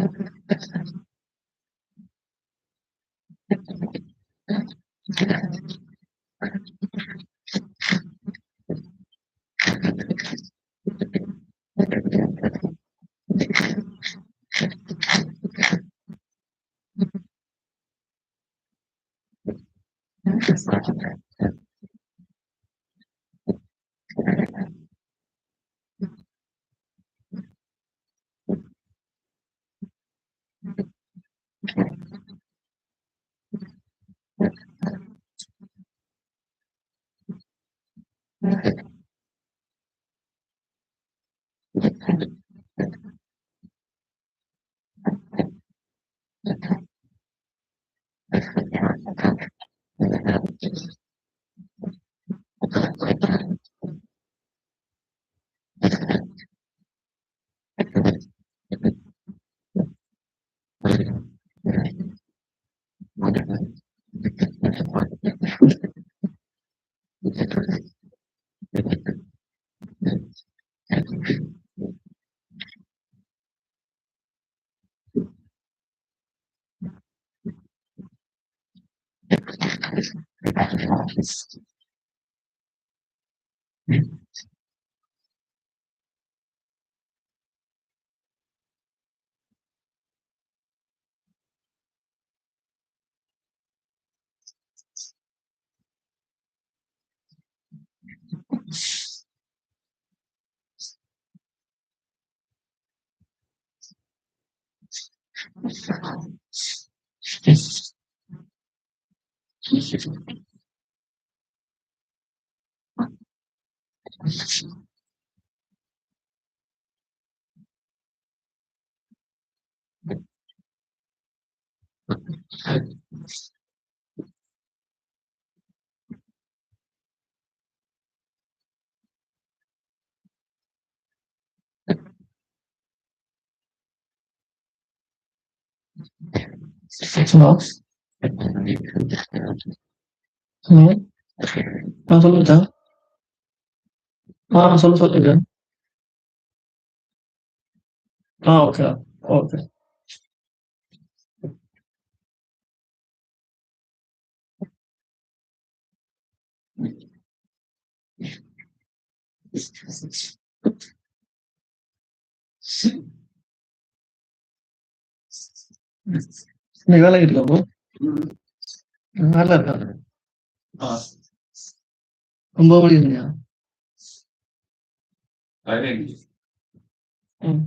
Halo, halo, solo udah, solo udah. Oke, oke. Nggak lagi di kamu? Nggak ada. Ah, membawa ini ya. Hmm.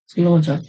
Slow jump.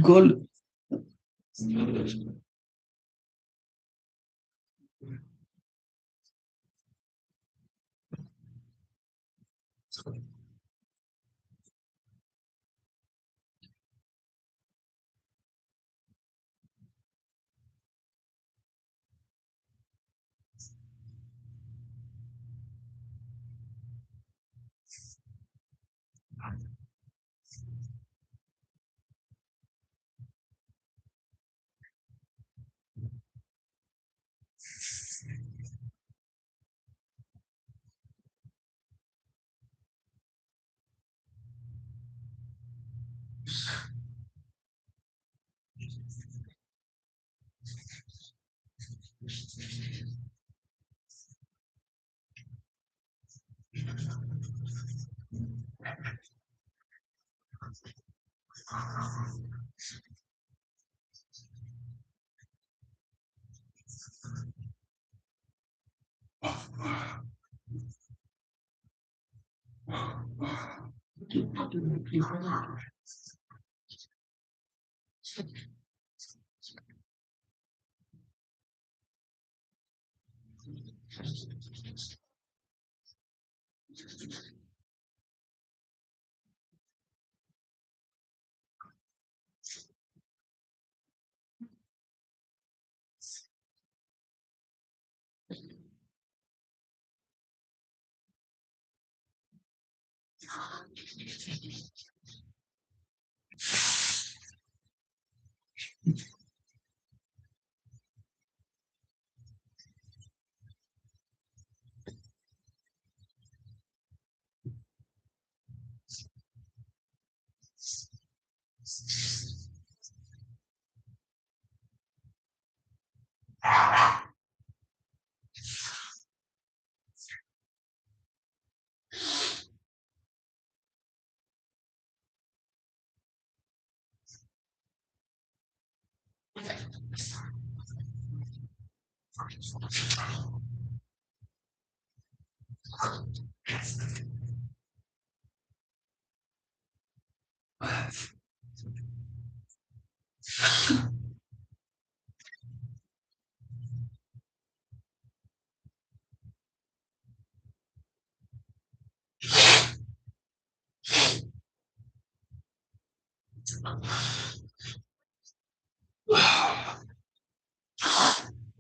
Gold.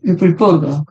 E poi polvere.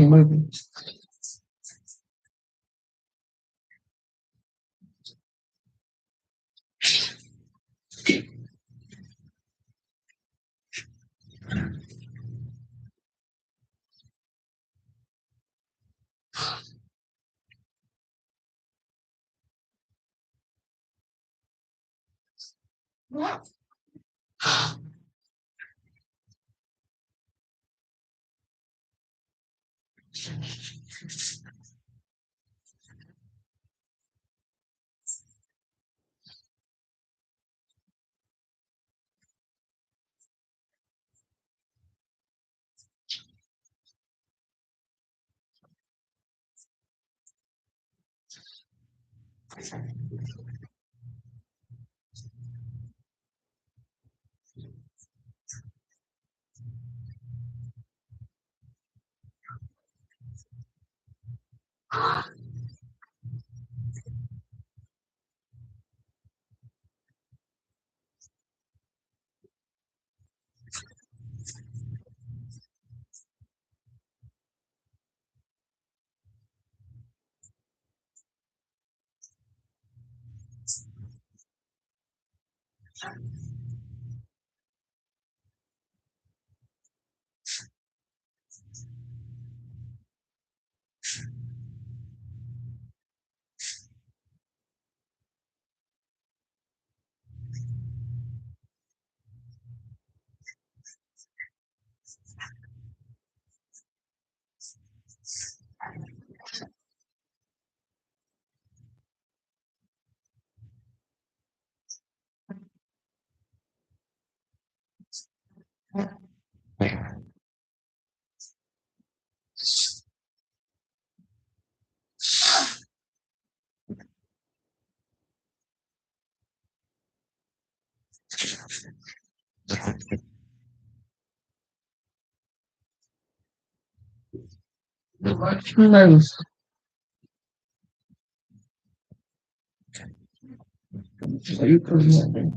Vai bem. Nice. Are you pregnant?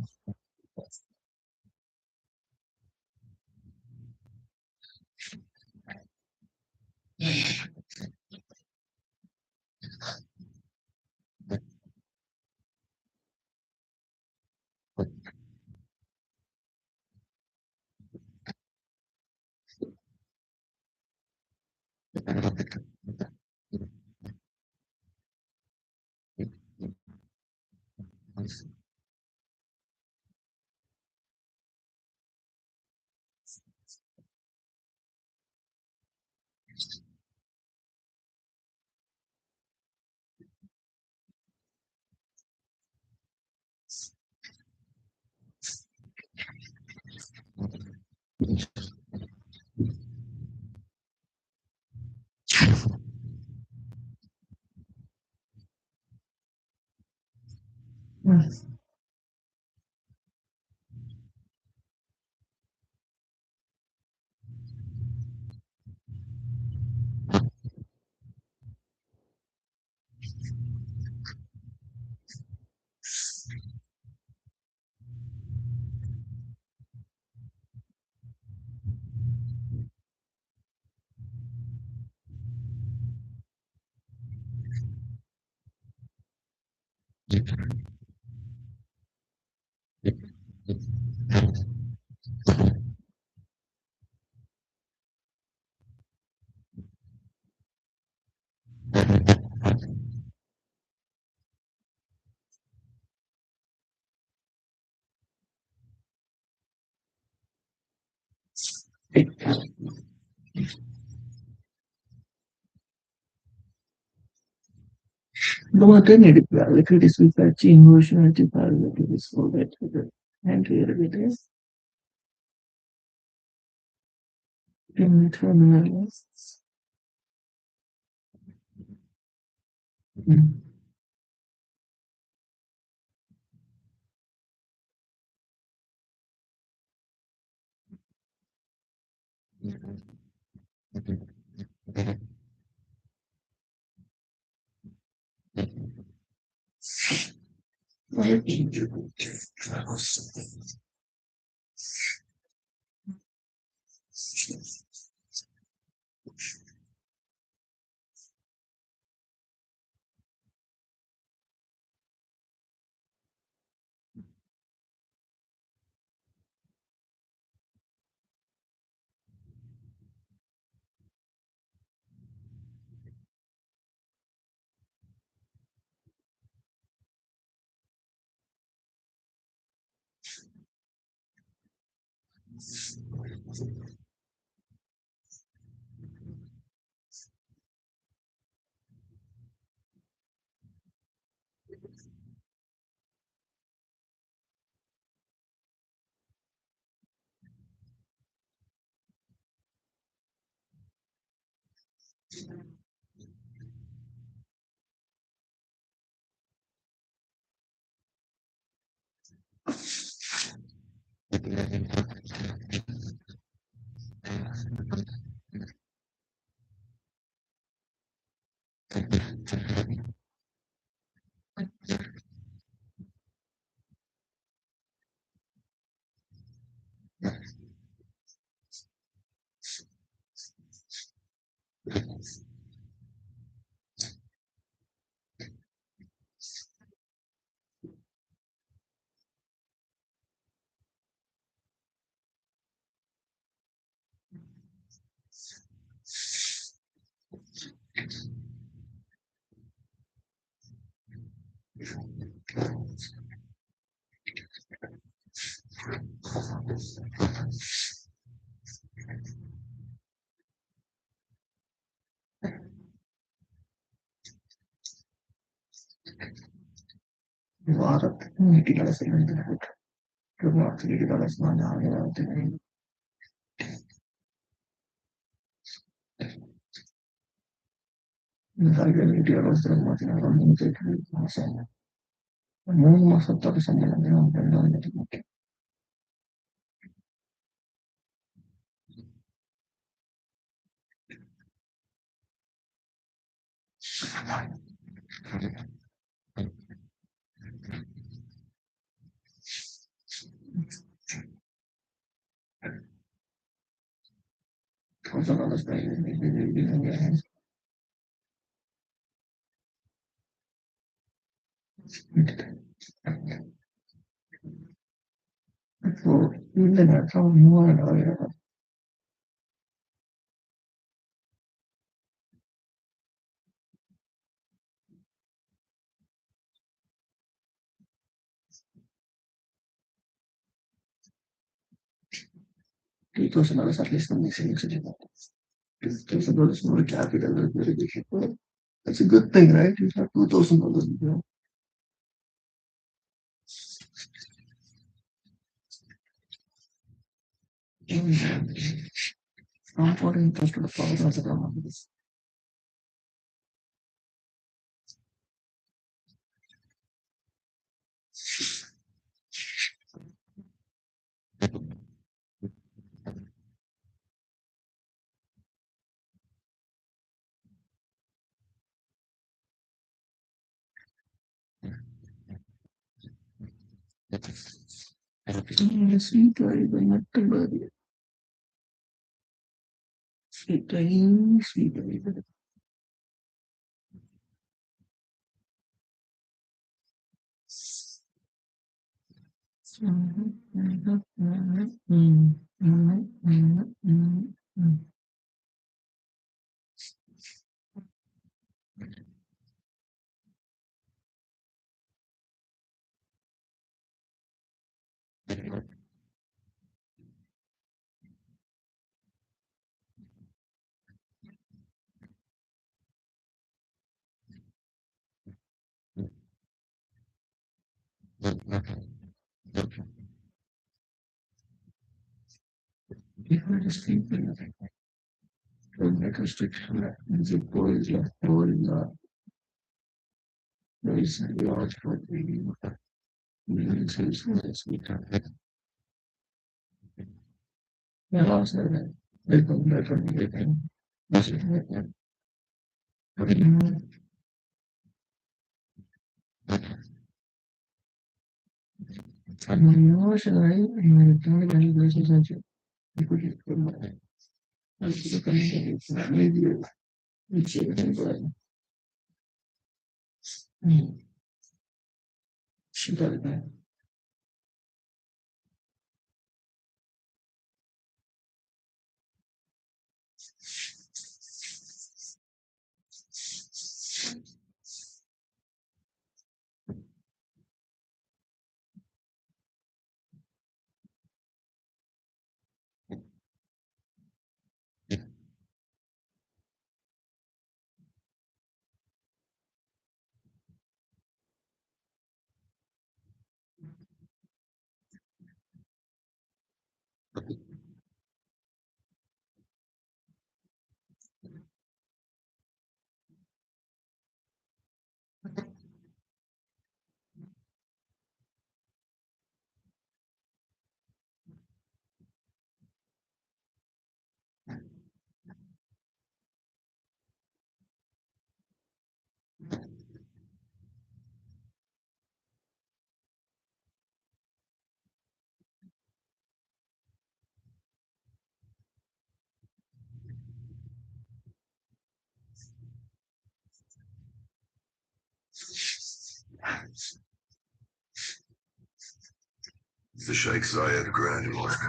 Domani tenere le credi sui pezzi in voce di parla di risolvere and reality in terminal. Bharat नीति का संबंध है तो भारत नीति का संबंध है Nicaragua नीति का संबंध है मूल मसत्ता का संबंध है So, even that's how you are. $2,000 at least on the savings account. $2,000 more capital is very difficult. That's a good thing, right? You have $2,000. Compound interest to the thousands of dollars. Sweet, very not to sweet, sweet, Make restriction is a poison, there is a large for the says we can also they come back from the emotionally and relationship. You could get maybe it's she got it. the Sheikh Zayed Grand Mosque.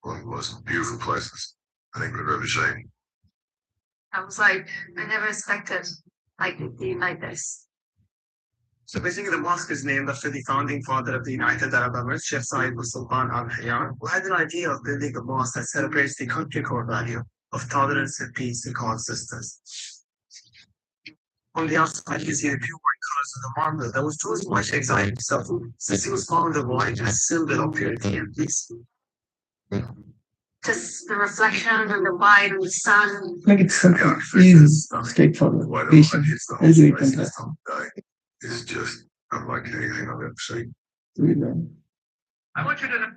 One of the most beautiful places I think we've ever seen. I was like, I never expected like it being like this. So basically, the mosque is named after the founding father of the United Arab Emirates, Sheikh Saeed bin Sultan Al Hayyan, who had an idea of building a mosque that celebrates the country core value of tolerance and peace and coexistence. On the outside, you see the pure white colors of the marble that was too much anxiety himself, since he was found the void as a symbol of purity and peace. Just the reflection and the light and the sun. Like it's simple, easy, straightforward, patient, very great contrast. It's just unlike anything I've ever seen. I want you to know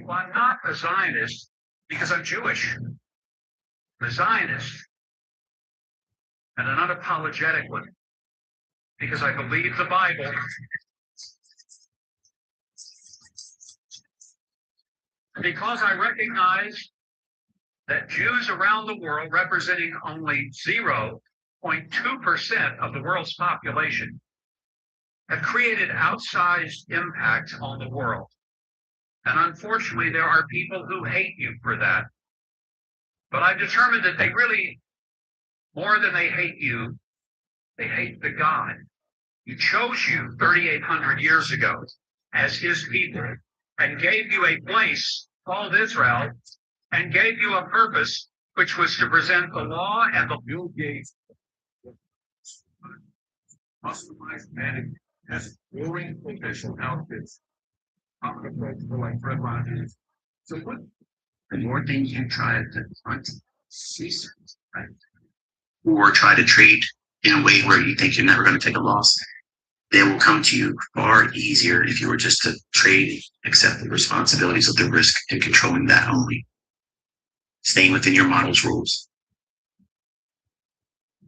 I'm not a Zionist because I'm Jewish. I'm a Zionist and an unapologetic one because I believe the Bible. Because I recognize that Jews around the world, representing only 0.2% of the world's population, have created outsized impact on the world. And unfortunately, there are people who hate you for that. But I've determined that they really, more than they hate you, they hate the God who chose you 3,800 years ago as his people and gave you a place called Israel and gave you a purpose, which was to present the law and the Bill Gates customized management as boring professional outfits. So what? The more things you try to hunt, cease, right? Or try to trade in a way where you think you're never going to take a loss, they will come to you far easier if you were just to trade, accept the responsibilities of the risk and controlling that only. Staying within your model's rules.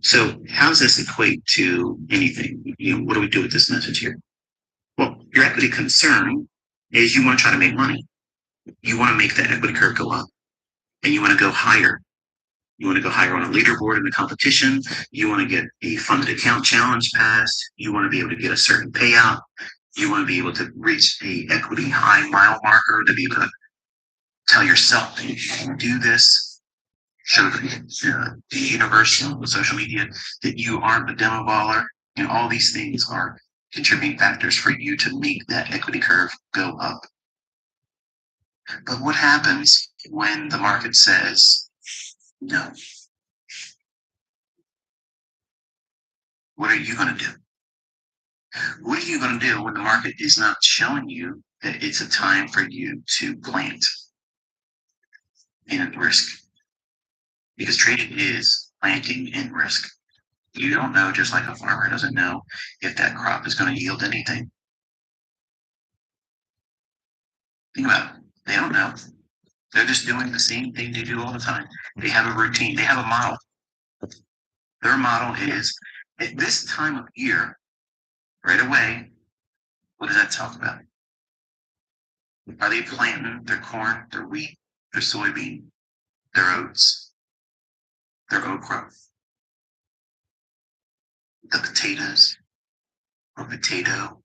So how does this equate to anything? What do we do with this message here? Well, your equity concern is you want to try to make money. You want to make that equity curve go up. And you want to go higher. You want to go higher on a leaderboard in the competition. You want to get a funded account challenge passed. You want to be able to get a certain payout. You want to be able to reach a equity high mile marker to be able to tell yourself that you can do this. Show the universe with social media that you aren't a demo baller. And all these things are contributing factors for you to make that equity curve go up. But what happens when the market says no? What are you going to do? What are you going to do when the market is not showing you that it's a time for you to plant in risk? Because trading is planting in risk. You don't know, just like a farmer doesn't know if that crop is going to yield anything. Think about it. They don't know. They're just doing the same thing they do all the time. They have a routine. They have a model. Their model is, at this time of year, right away, what does that talk about? Are they planting their corn, their wheat, their soybean, their oats, their okra, the potatoes, or potato,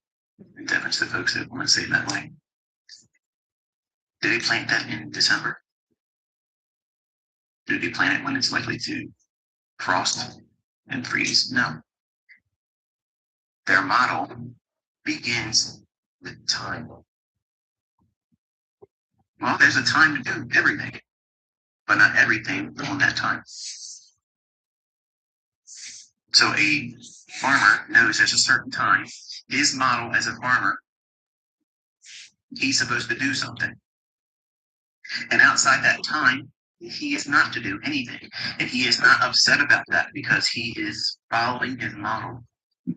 in deference to folks that want to say it that way? Do they plant that in December? Do they plant it when it's likely to frost and freeze? No. Their model begins with time. Well, there's a time to do everything, but not everything on that time. So a farmer knows there's a certain time. His model as a farmer, he's supposed to do something. And outside that time, he is not to do anything. And he is not upset about that because he is following his model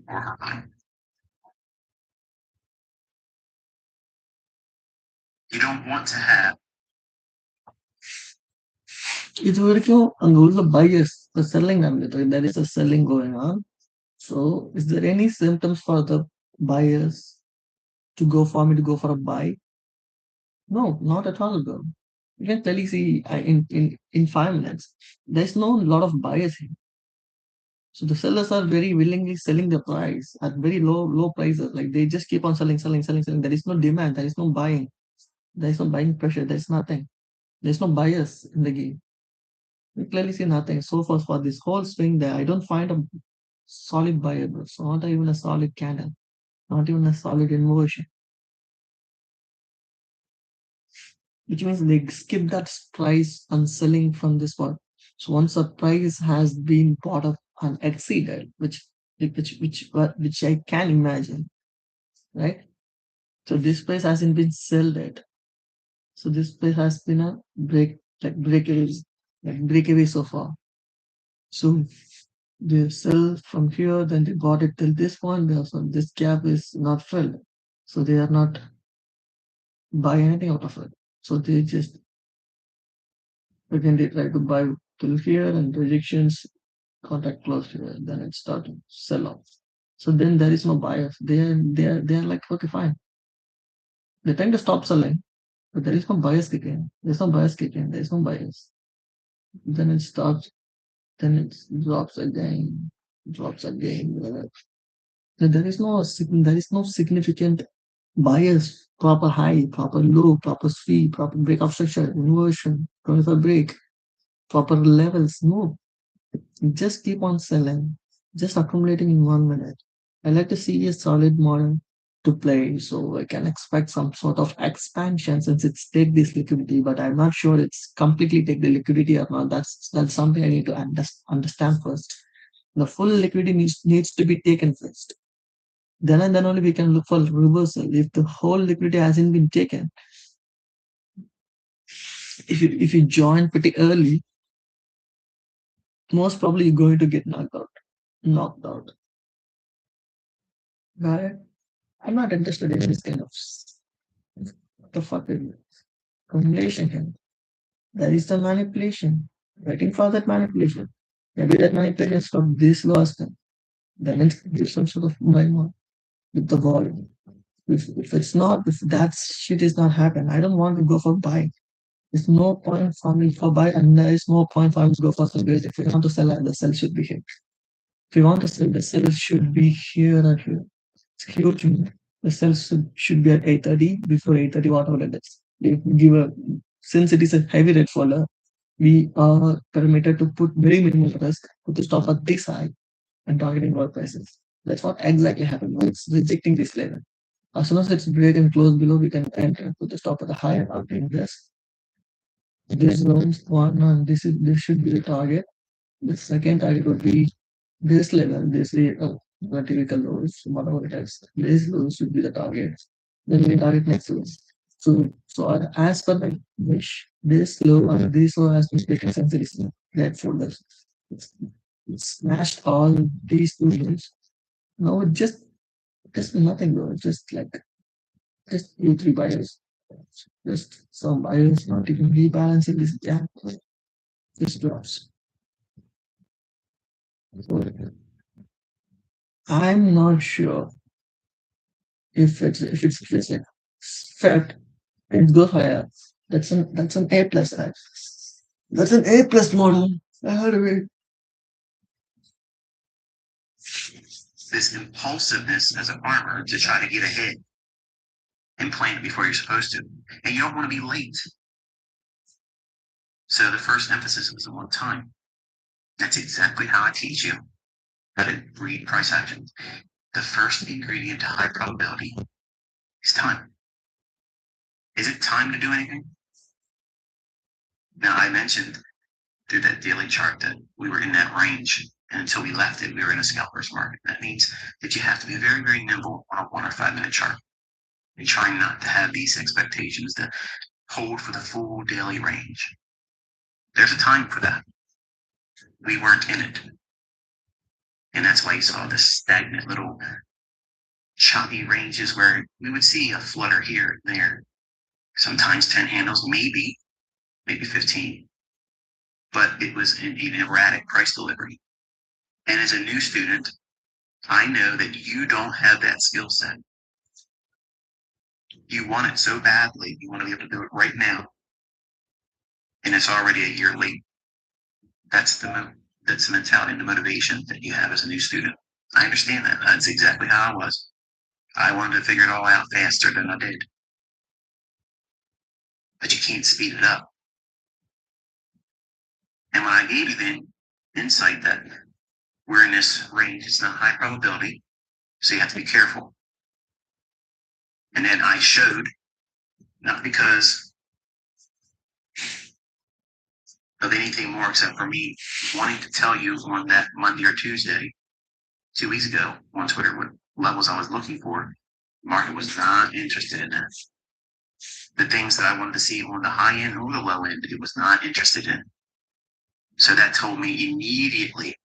or her model. You don't want to have. ഇതുവரைക്കും അങ്ങ് the buyers, the selling there is a selling going on. So is there any symptoms for the buyers to go for me to go for a buy? No, not at all, bro. You can tell you see in 5 minutes. There's no lot of buyers here. So the sellers are very willingly selling the price at very low prices. Like they just keep on selling. There is no demand. There is no buying. There is no buying pressure. There is nothing. There is no buyers in the game. We clearly see nothing. So far for this whole swing there, I don't find a solid buyer, bro. So not even a solid candle, not even a solid inversion. Which means they skip that price on selling from this one. So once a price has been bought up and exceeded, which I can imagine, right? So this price hasn't been sold yet. So this price has been a breakaway so far. So they sell from here, then they bought it till this point. So this gap is not filled. So they are not buying anything out of it. So they just again they try to buy till here and rejections, contact close here, then it started to sell off. So then there is no buyers. They are like, okay, fine. They're trying to stop selling, but there is no buyers kicking. There's no buyers kicking. There's no buyers. Then it stops. Then it drops again. Drops again. There is no significant buyers, proper high, proper low, proper sweep, proper breakout structure, inversion, 25 break, proper levels. No, just keep on selling, just accumulating in 1 minute. I like to see a solid model to play, so I can expect some sort of expansion since it's take this liquidity, but I'm not sure it's completely take the liquidity or not. That's something I need to understand first. The full liquidity needs to be taken first. Then and then only we can look for reversal. If the whole liquidity hasn't been taken, if you join pretty early, most probably you're going to get knocked out. Knocked out. Got it? I'm not interested in this kind of what the fuck is it? Accumulation here. That is the manipulation. Waiting for that manipulation. Maybe that manipulation from this loss then it gives some sort of buying on with the volume. If it's not, if that shit is not happening, I don't want to go for buy. There's no point for me for buy, and there is no point for me to go for sell. If you want to sell, the sell should be here. If you want to sell, the sell should be here or here. It's huge. The sell should be at 8:30 before 8:30, whatever it is. Give a since it is a heavy red folder, we are permitted to put very minimal risk, put the stop at this high and targeting all prices. That's what exactly happened. It's rejecting this level. As soon as it's break and close below, we can enter, put the stop at the high and targeting this. This zones one, and this should be the target. The second target would be this level, this vertical lows, whatever it is. This low should be the target. Then we target next lows. As per my wish, this low and this low has been taken since it is red folders. It's smashed all these two lows. Now it just nothing though. Just like just 2-3 buyers. Just some buyers not even rebalancing this gap. Just drops. So I'm not sure if it's like fat, it goes higher. That's an A plus, right? That's an A plus model. I heard of it. This impulsiveness as a farmer to try to get ahead and plant before you're supposed to. And you don't want to be late. So the first emphasis is on time. That's exactly how I teach you how to read price actions. The first ingredient to high probability is time. Is it time to do anything? Now, I mentioned through that daily chart that we were in that range, and until we left it, we were in a scalper's market. That means that you have to be very, very nimble on a 1 or 5 minute chart. You're trying not to have these expectations to hold for the full daily range. There's a time for that. We weren't in it. And that's why you saw the stagnant little choppy ranges where we would see a flutter here and there. Sometimes 10 handles, maybe 15. But it was an erratic price delivery. And as a new student, I know that you don't have that skill set. You want it so badly, you want to be able to do it right now. And it's already a year late. That's That's the mentality and the motivation that you have as a new student. I understand that. That's exactly how I was. I wanted to figure it all out faster than I did. But you can't speed it up. And when I gave you the insight that we're in this range, it's not high probability, so you have to be careful. And then I showed, not because of anything more except for me wanting to tell you on that Monday or Tuesday, 2 weeks ago, on Twitter, what levels I was looking for. Market was not interested in that. The things that I wanted to see on the high end or the low end, it was not interested in. So that told me immediately,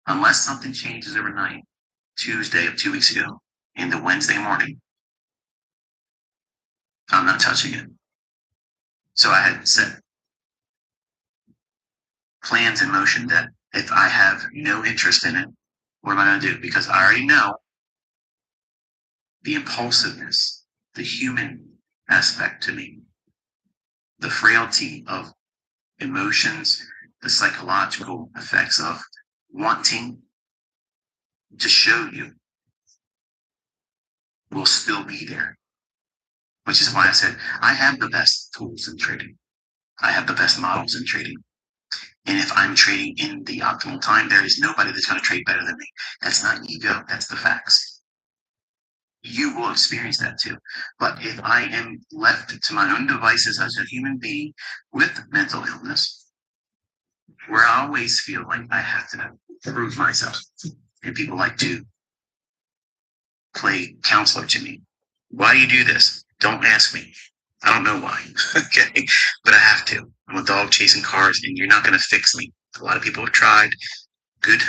unless something changes overnight, Tuesday of 2 weeks ago, into Wednesday morning, I'm not touching it. So I had set plans in motion that if I have no interest in it, what am I going to do? Because I already know the impulsiveness, the human aspect to me, the frailty of emotions, the psychological effects of wanting to show you will still be there. Which is why I said, I have the best tools in trading. I have the best models in trading. And if I'm trading in the optimal time, there is nobody that's going to trade better than me. That's not ego. That's the facts. You will experience that too. But if I am left to my own devices as a human being with mental illness, where I always feel like I have to prove myself, and people like to play counselor to me. Why do you do this? Don't ask me. I don't know why. Okay. But I have to. I'm a dog chasing cars, and you're not going to fix me. A lot of people have tried good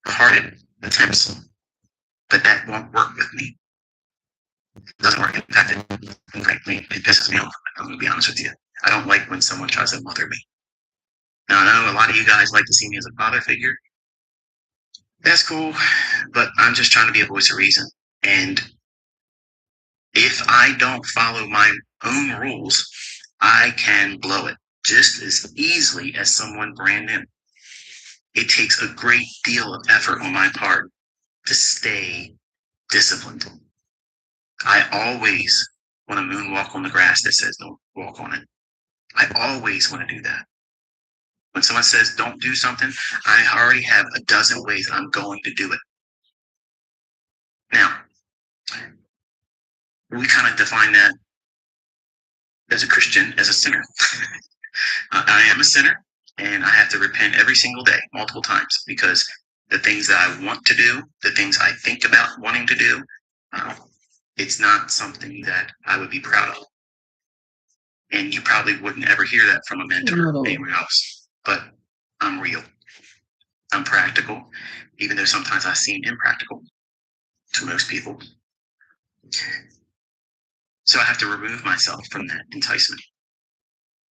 hearted attempts, but that won't work with me. It doesn't work. In fact, frankly, it pisses me off. I'm going to be honest with you. I don't like when someone tries to mother me. Now, I know a lot of you guys like to see me as a father figure. That's cool, but I'm just trying to be a voice of reason. And if I don't follow my own rules, I can blow it just as easily as someone brand new. It takes a great deal of effort on my part to stay disciplined. I always want to moonwalk on the grass that says don't walk on it. I always want to do that. When someone says don't do something, I already have a dozen ways I'm going to do it. Now, we kind of define that as a Christian as a sinner. I am a sinner, and I have to repent every single day, multiple times, because the things that I want to do, the things I think about wanting to do, it's not something that I would be proud of. And you probably wouldn't ever hear that from a mentor or anywhere else. But I'm real. I'm practical, even though sometimes I seem impractical to most people. So I have to remove myself from that enticement.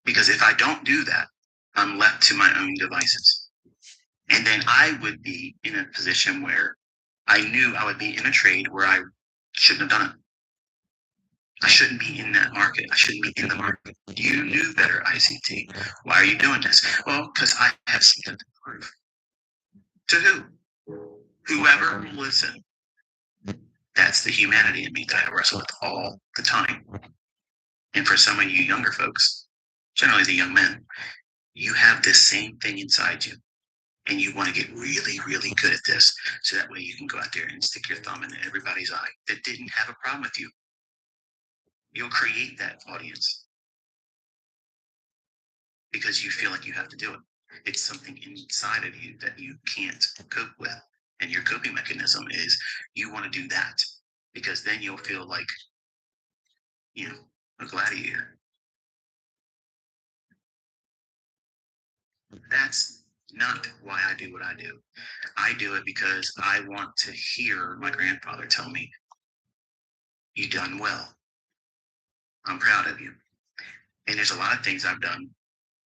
Because if I don't do that, I'm left to my own devices. And then I would be in a position where I knew I would be in a trade where I shouldn't have done it. I shouldn't be in that market. I shouldn't be in the market. You knew better, ICT. Why are you doing this? Well, because I have something to prove. To who? Whoever will listen. That's the humanity in me that I wrestle with all the time. And for some of you younger folks, generally the young men, you have this same thing inside you. And you want to get really, really good at this. So that way you can go out there and stick your thumb in everybody's eye that didn't have a problem with you. You'll create that audience because you feel like you have to do it. It's something inside of you that you can't cope with. And your coping mechanism is you want to do that because then you'll feel like, a gladiator. That's not why I do what I do. I do it because I want to hear my grandfather tell me, "You done well. I'm proud of you." And there's a lot of things I've done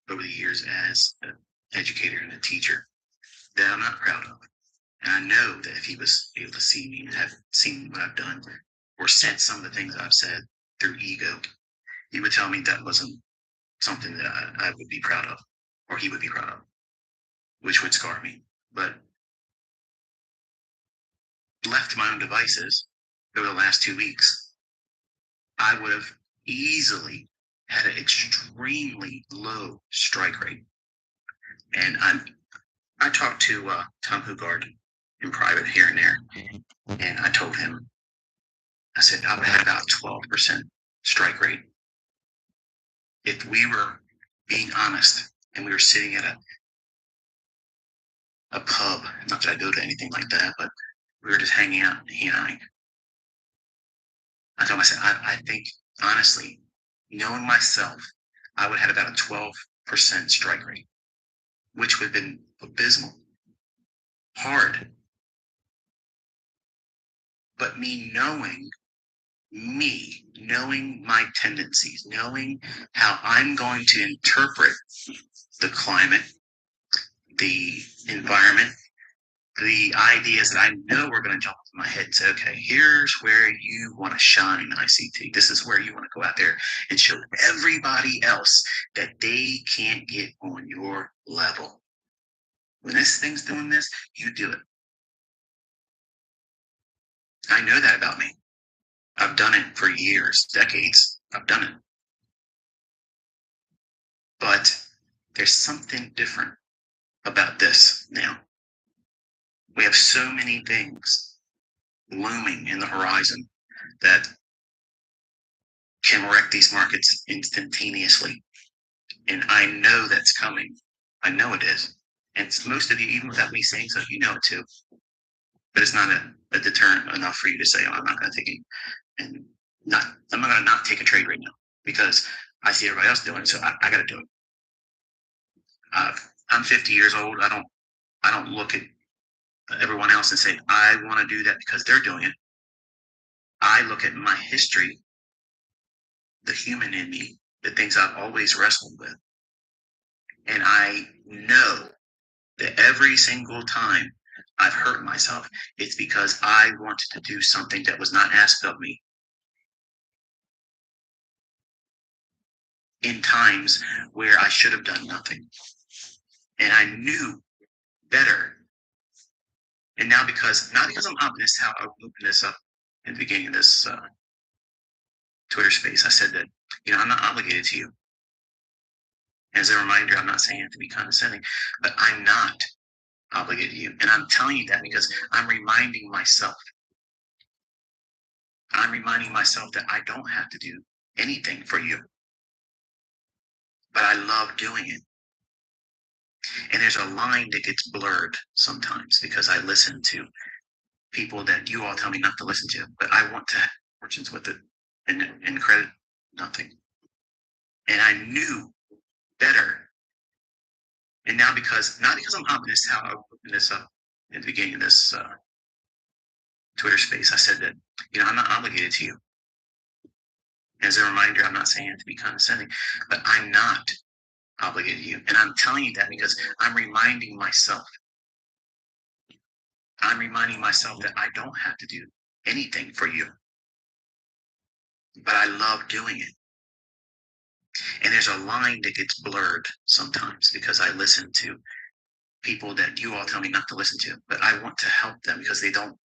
over the years as an educator and a teacher that I'm not proud of. And I know that if he was able to see me and have seen what I've done or said some of the things I've said through ego, he would tell me that wasn't something that I would be proud of or he would be proud of. which would scar me. But left to my own devices over the last 2 weeks, I would have easily had an extremely low strike rate. And I talked to Tom Hugard in private here and there, and I told him, I said, I would have about 12% strike rate. If we were being honest and we were sitting at a pub, not that I go to anything like that, but we were just hanging out, he and I told him, I said, I think, honestly, knowing myself, I would have had about a 12% strike rate, which would have been abysmal, hard. But me knowing my tendencies, knowing how I'm going to interpret the climate, the environment, the ideas that I know are going to jump into my head and say, okay, here's where you want to shine, ICT. This is where you want to go out there and show everybody else that they can't get on your level. When this thing's doing this, you do it. I know that about me. I've done it for years, decades. I've done it. But there's something different about this now. We have so many things looming in the horizon that can wreck these markets instantaneously. And I know that's coming. I know it is. And most of you, even without me saying so, you know it too. But it's not a deterrent enough for you to say, oh, I'm not going to take it. And I'm not going to not take a trade right now because I see everybody else doing it. So I got to do it. I'm 50 years old. I don't look at everyone else and say, I want to do that because they're doing it. I look at my history, the human in me, the things I've always wrestled with. And I know that every single time I've hurt myself, it's because I wanted to do something that was not asked of me in times where I should have done nothing. And I knew better. And now not because I'm honest, how I opened this up in the beginning of this Twitter space, I said that, I'm not obligated to you. As a reminder, I'm not saying it to be condescending, but I'm not obligated to you. And I'm telling you that because I'm reminding myself that I don't have to do anything for you. But I love doing it. And there's a line that gets blurred sometimes because I listen to people that you all tell me not to listen to, but I want to have fortunes with it and credit nothing. And I knew better. And now not because I'm honest, how I opened this up in the beginning of this Twitter space, I said that, I'm not obligated to you. As a reminder, I'm not saying it to be condescending, but I'm not obligated to you. And I'm telling you that because I'm reminding myself that I don't have to do anything for you. But I love doing it. And there's a line that gets blurred sometimes because I listen to people that you all tell me not to listen to, but I want to help them because they don't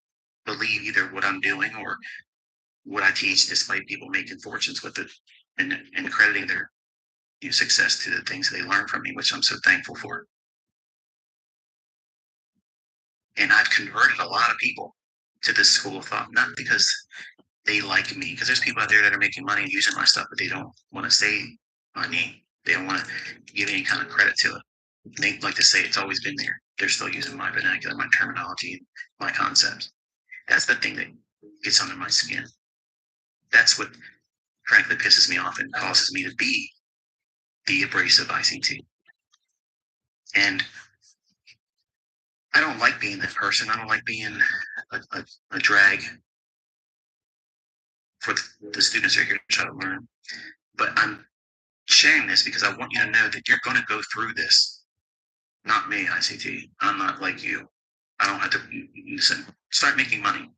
believe either what I'm doing or what I teach, despite people making fortunes with it and crediting their success to the things they learn from me, which I'm so thankful for. And I've converted a lot of people to this school of thought, not because they like me, because there's people out there that are making money and using my stuff, but they don't want to say my name. They don't want to give any kind of credit to it. They like to say it's always been there. They're still using my vernacular, my terminology, my concepts. That's the thing that gets under my skin. That's what frankly pisses me off and causes me to be the abrasive ICT. And I don't like being that person. I don't like being a drag for the students that are here to try to learn. But I'm sharing this because I want you to know that you're going to go through this. Not me, ICT. I'm not like you. I don't have to listen. Start making money.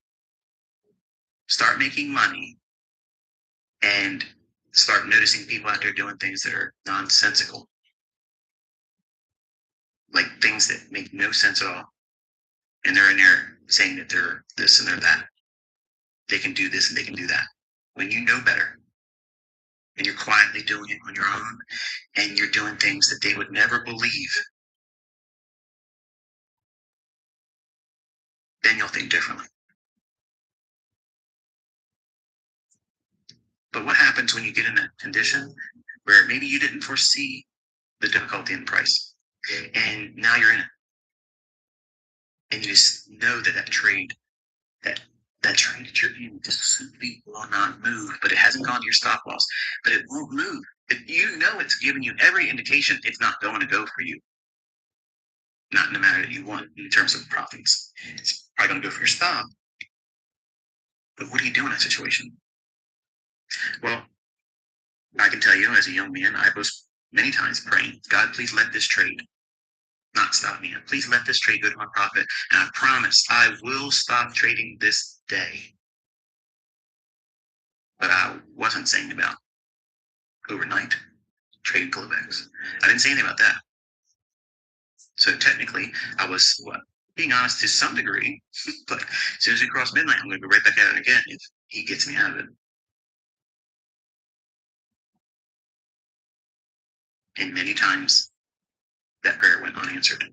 Start making money and start noticing people out there doing things that are nonsensical. like things that make no sense at all. And they're in there saying that they're this and they're that. They can do this and they can do that. When you know better and you're quietly doing it on your own and you're doing things that they would never believe, then you'll think differently. But what happens when you get in a condition where maybe you didn't foresee the difficulty in the price, and now you're in it, and you just know that that trade that that you're in just simply will not move, but it hasn't gone to your stop loss, but it won't move. You know it's giving you every indication it's not going to go for you. Not in the manner that you want in terms of profits. It's probably going to go for your stop. But what do you do in that situation? Well, I can tell you as a young man, I was many times praying, God, please let this trade not stop me. Please let this trade go to my profit. And I promise I will stop trading this day. But I wasn't saying about overnight trading Globex. I didn't say anything about that. So technically, I was being honest to some degree, but as soon as we cross midnight, I'm going to go right back at it again if he gets me out of it. And many times that prayer went unanswered.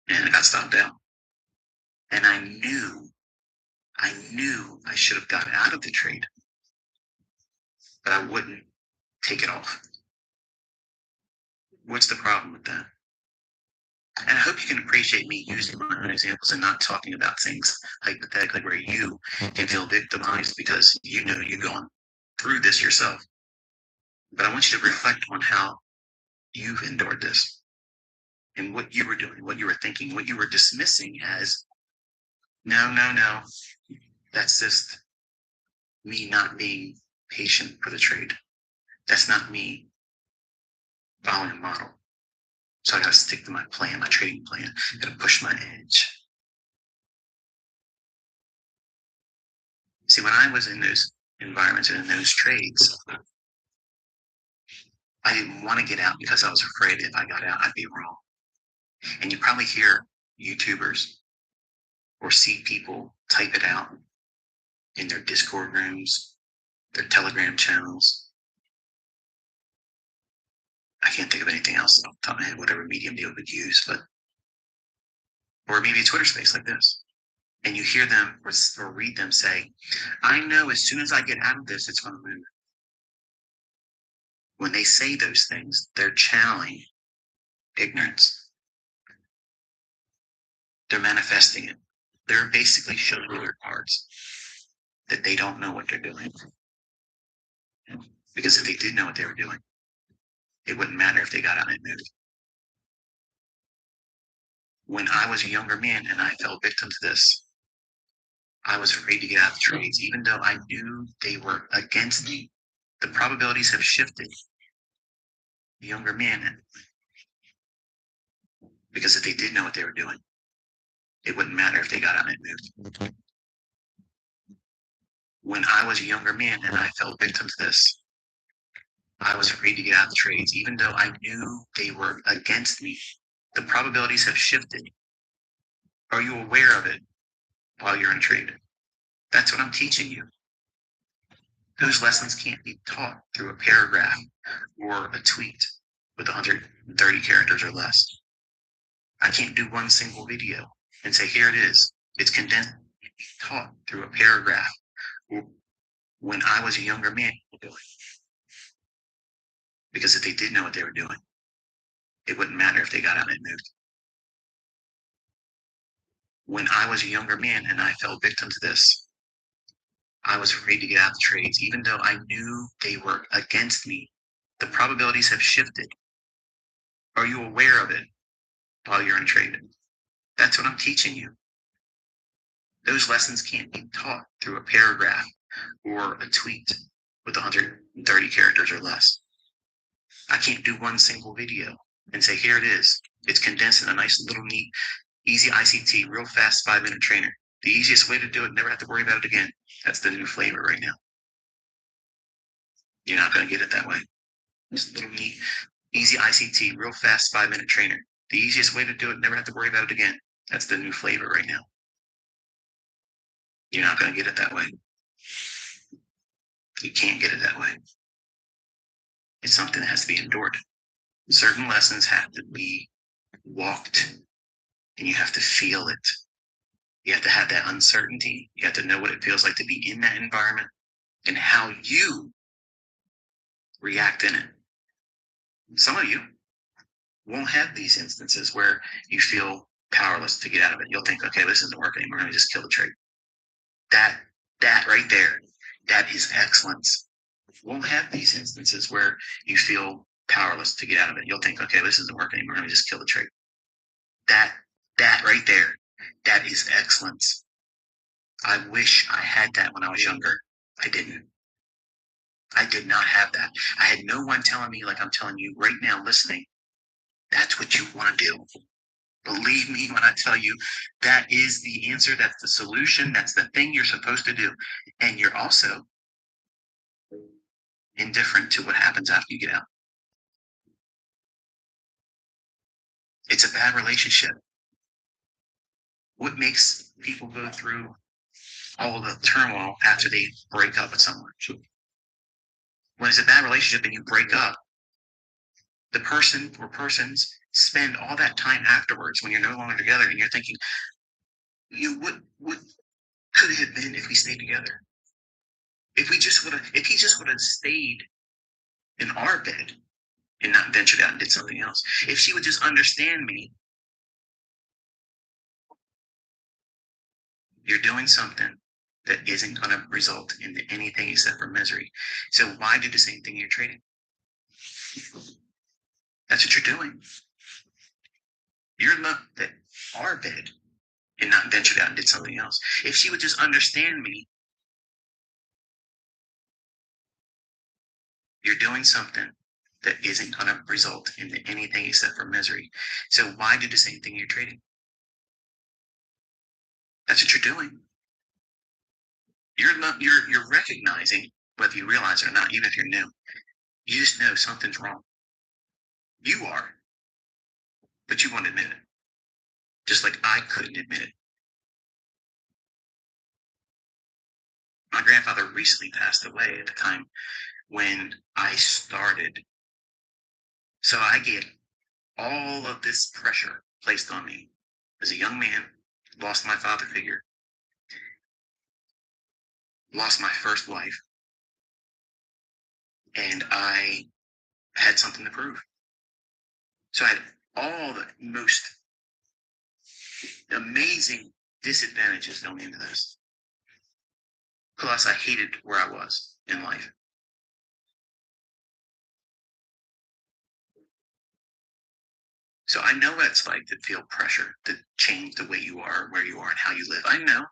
And I got stopped out. And I knew I should have gotten out of the trade, but I wouldn't take it off. What's the problem with that? And I hope you can appreciate me using my own examples and not talking about things hypothetically where you can feel victimized because you know you've gone through this yourself. But I want you to reflect on how you've endured this and what you were doing, what you were thinking, what you were dismissing as, no, that's just me not being patient for the trade. That's not me following a model. So I got to stick to my plan, my trading plan. I got to push my edge. See, when I was in those environments and in those trades, I didn't want to get out because I was afraid if I got out, I'd be wrong. And you probably hear YouTubers or see people type it out in their Discord rooms, their Telegram channels. I can't think of anything else off the top of my head, whatever medium they would use, but or maybe a Twitter space like this. And you hear them or read them say, I know as soon as I get out of this, it's going to move. When they say those things, they're channeling ignorance. They're manifesting it. They're basically showing you their cards that they don't know what they're doing. Because if they did know what they were doing, it wouldn't matter if they got out and moved. When I was a younger man and I fell victim to this, I was afraid to get out of the trades, even though I knew they were against me. The probabilities have shifted. The younger man, because if they did know what they were doing, it wouldn't matter if they got out and moved. When I was a younger man and I fell victim to this, I was afraid to get out of the trades, even though I knew they were against me. The probabilities have shifted. Are you aware of it while you're in trade? That's what I'm teaching you. Those lessons can't be taught through a paragraph or a tweet with 130 characters or less. I can't do one single video and say, here it is. It's condensed. It can't be taught through a paragraph. When I was a younger man, because if they did know what they were doing, it wouldn't matter if they got out and moved. When I was a younger man and I fell victim to this, I was afraid to get out of the trades, even though I knew they were against me. The probabilities have shifted. Are you aware of it while you're in trade? That's what I'm teaching you. Those lessons can't be taught through a paragraph or a tweet with 130 characters or less. I can't do one single video and say, here it is. It's condensed in a nice little neat, easy ICT, real fast 5-minute trainer. The easiest way to do it, never have to worry about it again. That's the new flavor right now. You're not going to get it that way. Just a little neat, Easy ICT, real fast 5-minute trainer. The easiest way to do it, never have to worry about it again. That's the new flavor right now. You're not going to get it that way. You can't get it that way. It's something that has to be endured. Certain lessons have to be walked, and you have to feel it. You have to have that uncertainty. You have to know what it feels like to be in that environment and how you react in it. Some of you won't have these instances where you feel powerless to get out of it. You'll think, okay, this isn't working anymore. Let me just kill the trade. That right there, that is excellence. Won't have these instances where you feel powerless to get out of it. You'll think, okay, this isn't working anymore. Let me just kill the trade. That right there, that is excellence. I wish I had that when I was younger. I didn't. I did not have that. I had no one telling me like I'm telling you right now, listening. That's what you want to do. Believe me when I tell you that is the answer. That's the solution. That's the thing you're supposed to do. And you're also indifferent to what happens after you get out. It's a bad relationship. What makes people go through all the turmoil after they break up with someone? When it's a bad relationship and you break up, the person or persons spend all that time afterwards when you're no longer together and you're thinking, what could it have been if we stayed together? If he just would have stayed in our bed and not ventured out and did something else. If she would just understand me. You're doing something that isn't going to result in anything except for misery. So why do the same thing you're trading? That's what you're doing. You're not at our bed and not ventured out and did something else. If she would just understand me, you're doing something that isn't going to result in anything except for misery. So why do the same thing you're trading? That's what you're doing. You're recognizing, whether you realize it or not, even if you're new, you just know something's wrong. You are, but you won't admit it. Just like I couldn't admit it. My grandfather recently passed away at the time when I started. So I get all of this pressure placed on me as a young man, lost my father figure, lost my first wife, and I had something to prove. So I had all the most amazing disadvantages going into this. Plus, I hated where I was in life. So I know what it's like to feel pressure to change the way you are, where you are, and how you live. I know.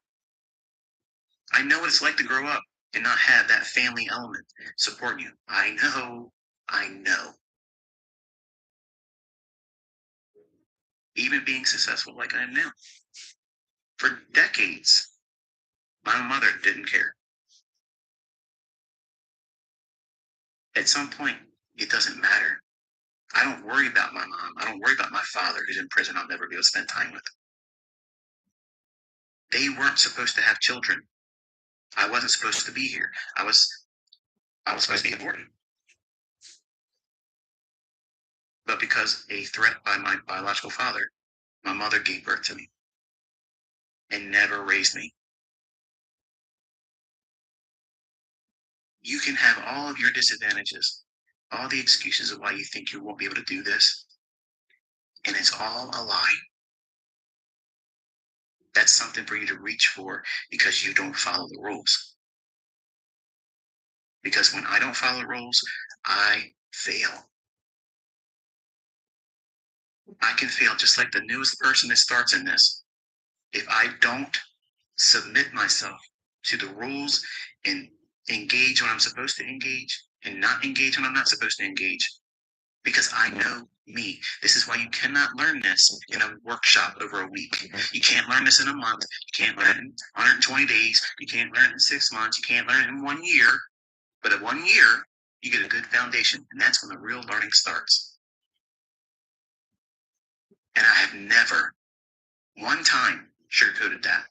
I know what it's like to grow up and not have that family element support you. I know. Even being successful like I am now. For decades, my mother didn't care. At some point, it doesn't matter. I don't worry about my mom. I don't worry about my father who's in prison I'll never be able to spend time with. They weren't supposed to have children. I wasn't supposed to be here. I was supposed to be aborted. But because a threat by my biological father, my mother gave birth to me and never raised me. You can have all of your disadvantages, all the excuses of why you think you won't be able to do this, and it's all a lie. That's something for you to reach for because you don't follow the rules. Because when I don't follow the rules, I fail. I can fail just like the newest person that starts in this. If I don't submit myself to the rules and engage when I'm supposed to engage and not engage when I'm not supposed to engage, because I know me. This is why you cannot learn this in a workshop over a week. You can't learn this in a month. You can't learn it in 120 days. You can't learn it in 6 months. You can't learn it in 1 year. But in 1 year, you get a good foundation, and that's when the real learning starts. And I have never, one time, sugarcoated that.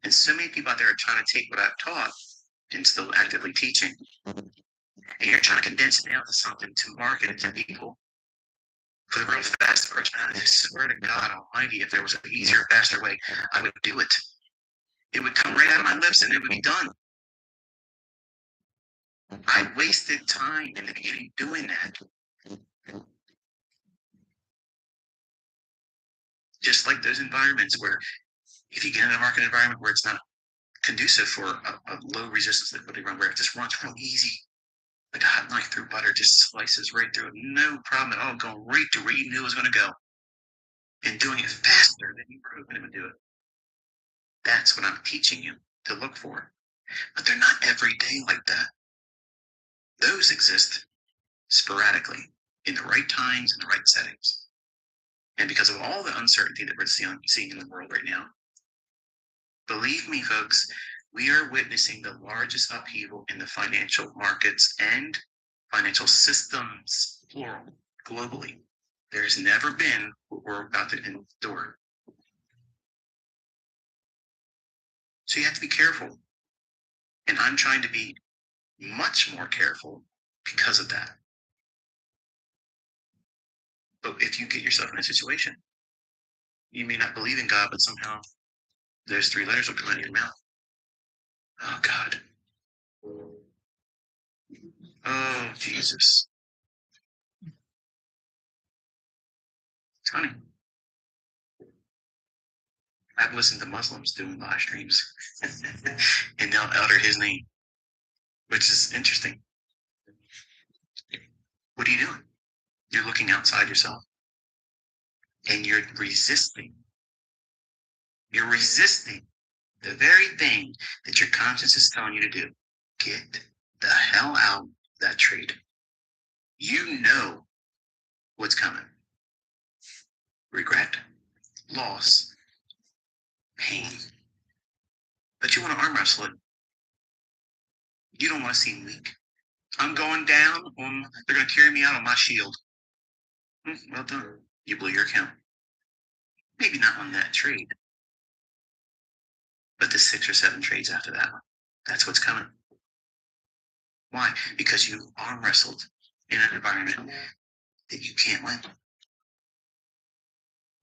And so many people out there are trying to take what I've taught and still actively teaching. And you're trying to condense it down to something to market it to people for the real fast version. I swear to God Almighty, if there was an easier, faster way, I would do it. It would come right out of my lips and it would be done. I wasted time in the beginning doing that. Just like those environments where if you get in a market environment where it's not conducive for a low resistance liquidity run, where it just runs real easy, like a hot knife through butter, just slices right through it, no problem at all, going right to where you knew it was going to go, and doing it faster than you were hoping it would do it. That's what I'm teaching you to look for. But they're not every day like that. Those exist sporadically in the right times and the right settings. And because of all the uncertainty that we're seeing in the world right now, believe me, folks, we are witnessing the largest upheaval in the financial markets and financial systems, plural, globally. There's never been what we're about to endure. So you have to be careful. And I'm trying to be much more careful because of that. But if you get yourself in a situation, you may not believe in God, but somehow those three letters will come out of your mouth. Oh, God. Oh, Jesus. It's funny. I've listened to Muslims doing live streams and they'll utter his name, which is interesting. What are you doing? You're looking outside yourself and you're resisting. You're resisting the very thing that your conscience is telling you to do. Get the hell out of that trade. You know what's coming. Regret, loss, pain. But you want to arm wrestle it. You don't want to seem weak. I'm going down. They're going to carry me out on my shield. Well done. You blew your account. Maybe not on that trade, but the 6 or 7 trades after that one. That's what's coming. Why? Because you arm wrestled in an environment that you can't win.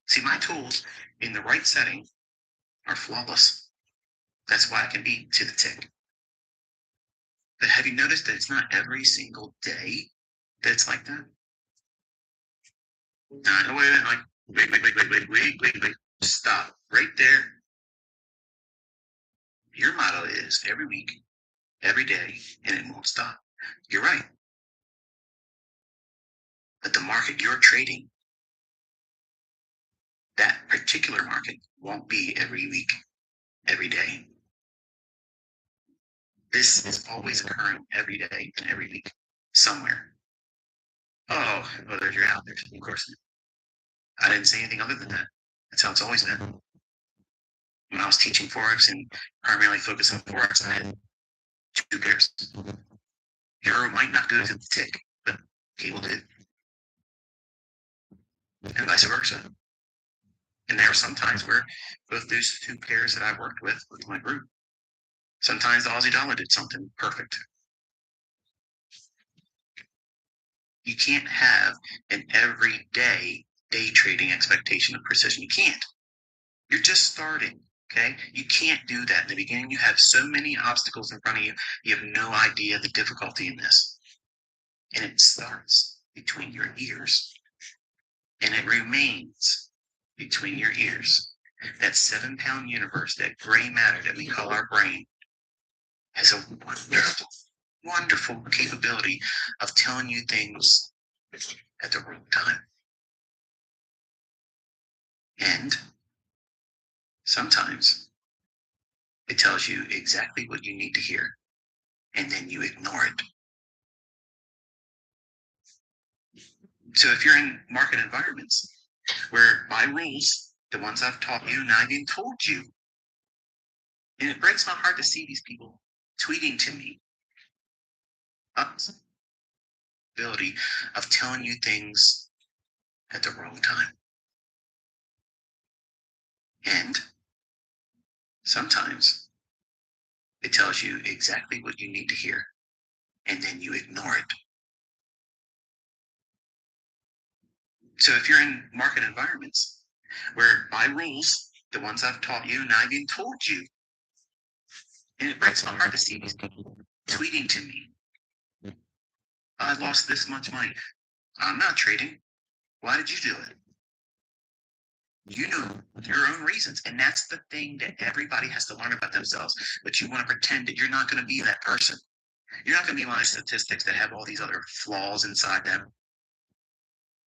See, my tools in the right setting are flawless. That's why I can be to the tick. But have you noticed that it's not every single day that it's like that? No, wait. Stop right there. Your motto is every week, every day, and it won't stop. You're right. But the market you're trading, that particular market, won't be every week, every day. This is always occurring every day and every week, somewhere. Oh, well, there's your out there. Of course. I didn't say anything other than that. That's how it's always been. When I was teaching Forex and primarily focused on Forex, I had 2 pairs. Euro might not go to the tick, but cable did. And vice versa. And there were some times where both those 2 pairs that I worked with my group, sometimes the Aussie dollar did something perfect. You can't have an everyday day trading expectation of precision. You can't. You're just starting, okay? You can't do that. In the beginning, you have so many obstacles in front of you, you have no idea the difficulty in this. And it starts between your ears. And it remains between your ears. That 7-pound universe, that gray matter that we call our brain, has a wonderful, wonderful capability of telling you things at the wrong time. And sometimes it tells you exactly what you need to hear, and then you ignore it. So if you're in market environments where my rules, the ones I've taught you and I've even told you, and it breaks my heart to see these people tweeting to me, ability of telling you things at the wrong time. And sometimes it tells you exactly what you need to hear, and then you ignore it. So if you're in market environments where by rules, the ones I've taught you and I've even told you, and it breaks my heart to see these people tweeting to me, I lost this much money. I'm not trading. Why did you do it? You know your own reasons. And that's the thing that everybody has to learn about themselves. But you want to pretend that you're not going to be that person. You're not going to be one of the statistics that have all these other flaws inside them.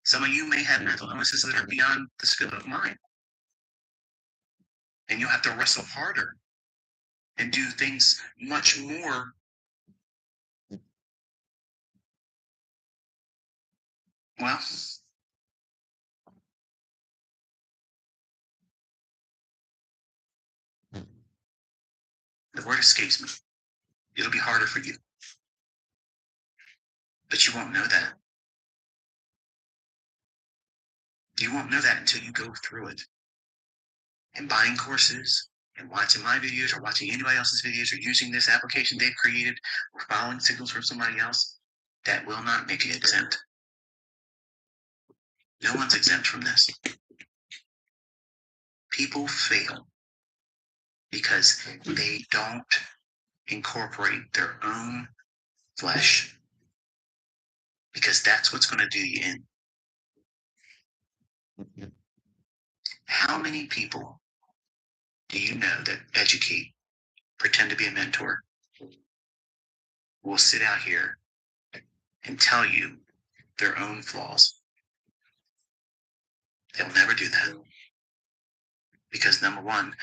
Some of you may have mental illnesses that are beyond the scope of mine. And you'll have to wrestle harder and do things much more. Well, the word escapes me. It'll be harder for you. But you won't know that. You won't know that until you go through it. And buying courses and watching my videos or watching anybody else's videos or using this application they've created or following signals from somebody else, that will not make you exempt. No one's exempt from this. People fail because they don't incorporate their own flesh, because that's what's going to do you in. How many people do you know that educate, pretend to be a mentor, will sit out here and tell you their own flaws? They'll never do that. Because number one,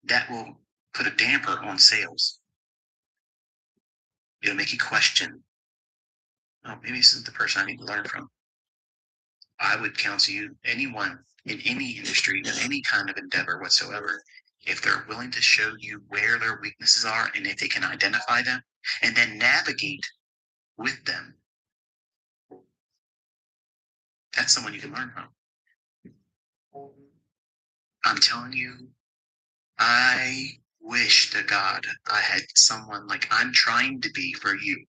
that will put a damper on sales. It'll make you question, oh, maybe this isn't the person I need to learn from. I would counsel you, anyone in any industry, in any kind of endeavor whatsoever, if they're willing to show you where their weaknesses are and if they can identify them and then navigate with them, that's someone you can learn from. I'm telling you, I wish to God I had someone like I'm trying to be for you.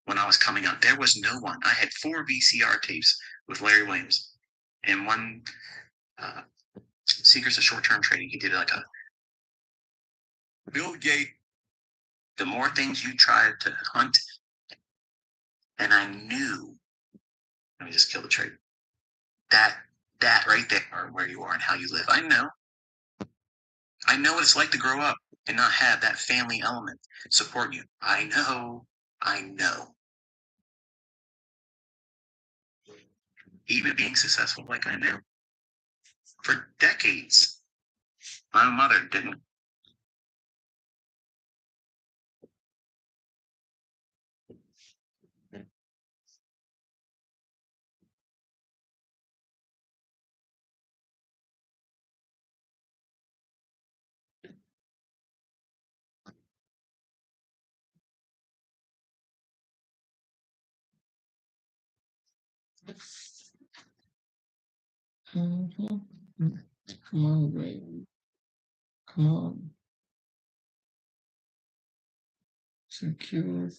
When I was coming up, there was no one. I had 4 VCR tapes with Larry Williams and one Secrets of Short-Term Trading. He did like a Bill Gates. The more things you try to hunt, and I knew, let me just kill the trade. That right there are where you are and how you live. I know what it's like to grow up and not have that family element support you. I know. Even being successful like I am for decades, my mother didn't. Mhm. Come on, baby. Come on. Secure.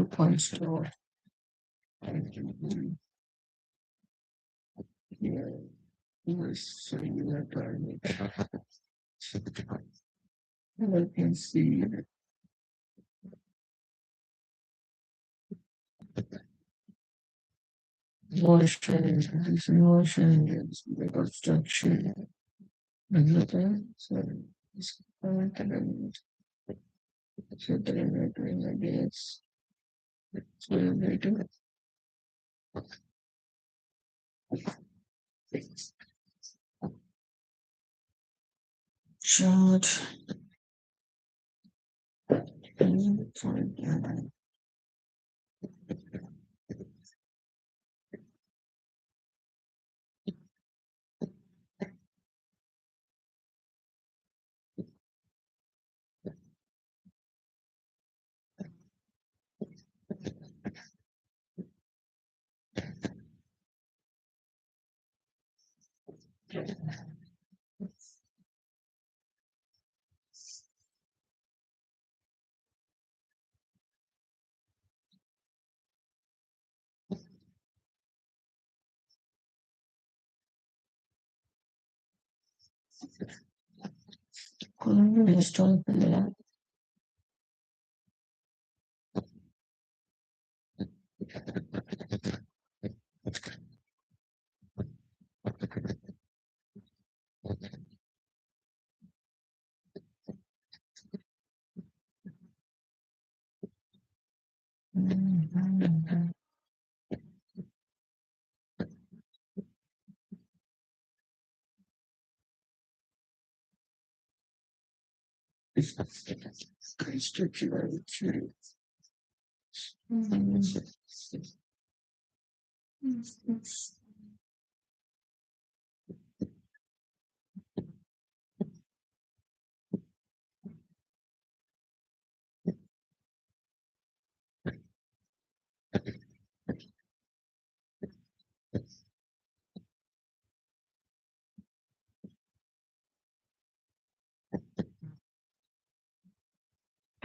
Point store. Yeah. Let's see that target. I can see Motion, motion, construction, everything. So it's ideas. So we do chart.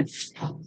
Install.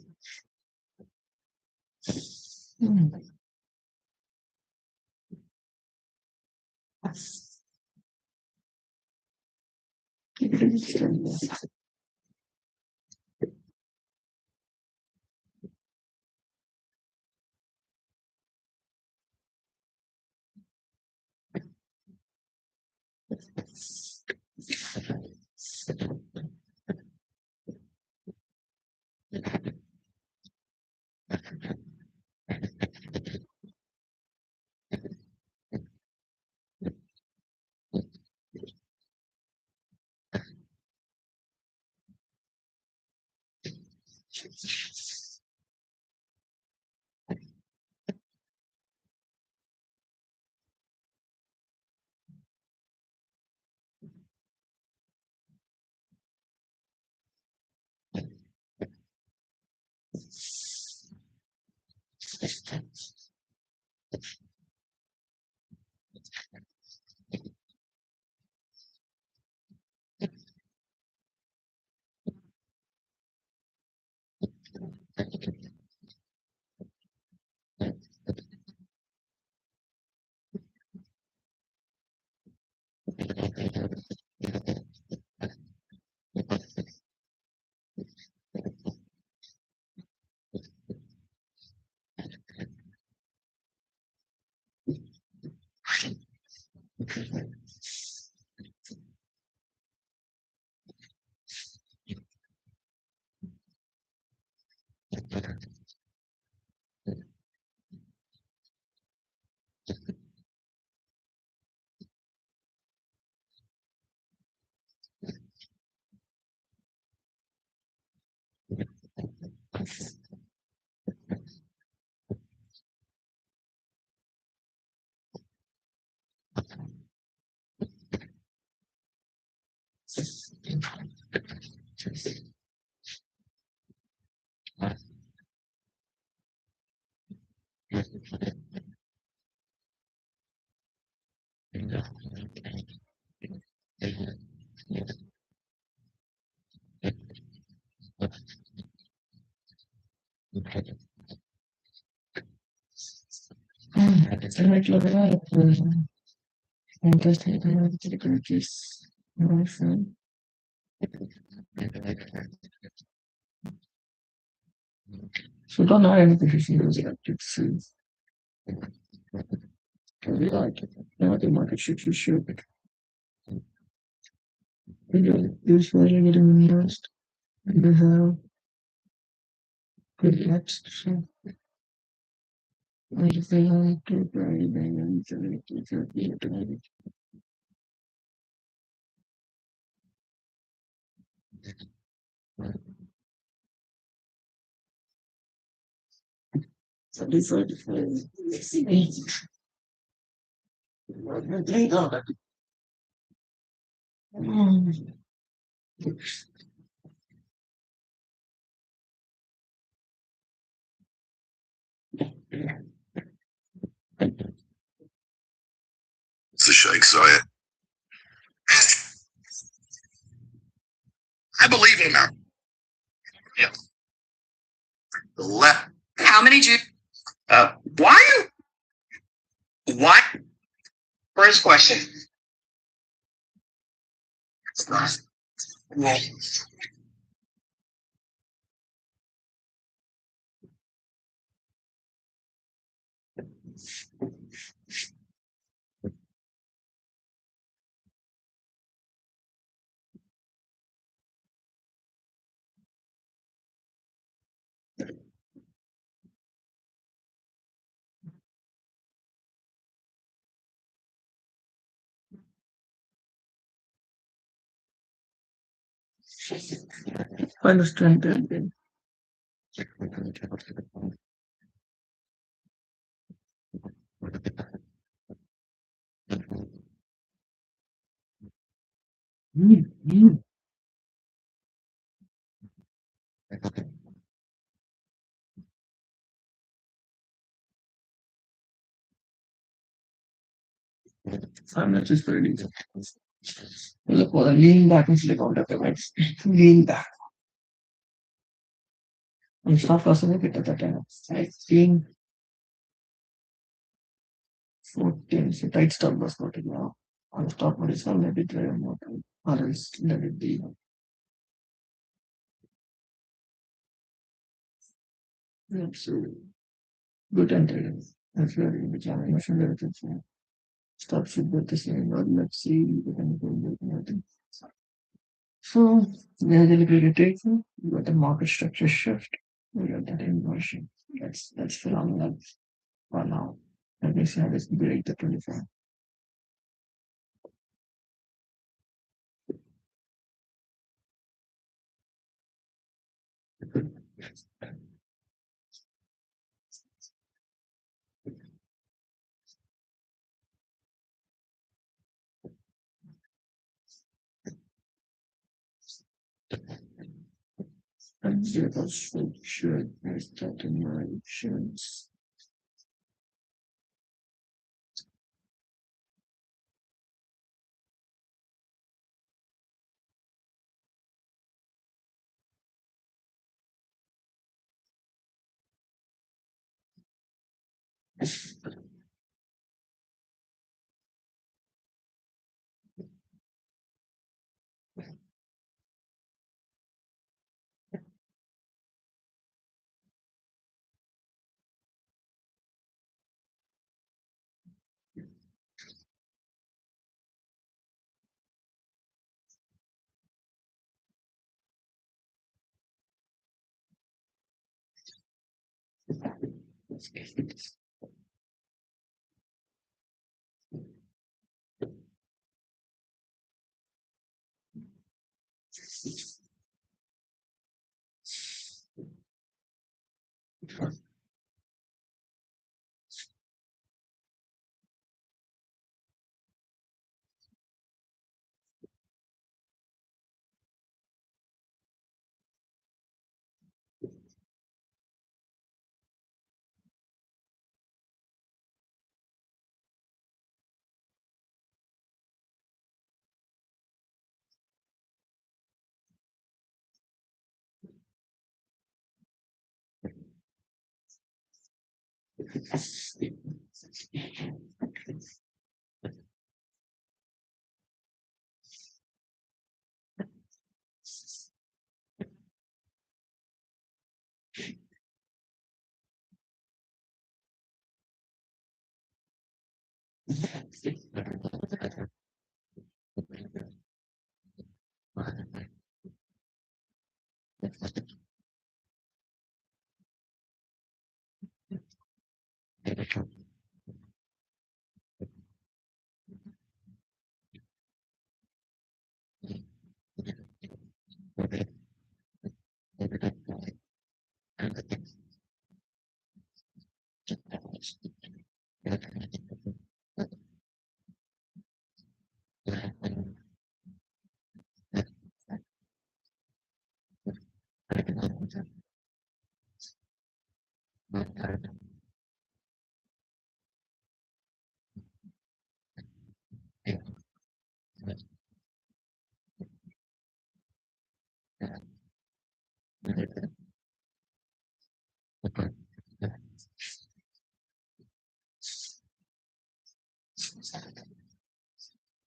So don't have any position. We like it. Now the market should. This really getting invest. They have good apps. So if they like to buy them, so this is It's the Sheikh Zayed. I believe in her. Yeah. The left. How many Jews? Why? Why? First question. It's not. Well, I understand that. I'm not just very look, lean back and select all the payments. Lean back. And stop crossing it at that time. 16, 14. So tight stop was not now. On stop what is let it try more time. Or else let it be. Absolutely. Good entry. That's very good. I should let it stop should be the same. Or let's see. We can go with it. So there's a liquidity. You got the market structure shift. We got that inversion. That's phenomenal for now. Let me see how this break the 25. And zero should start in my insurance.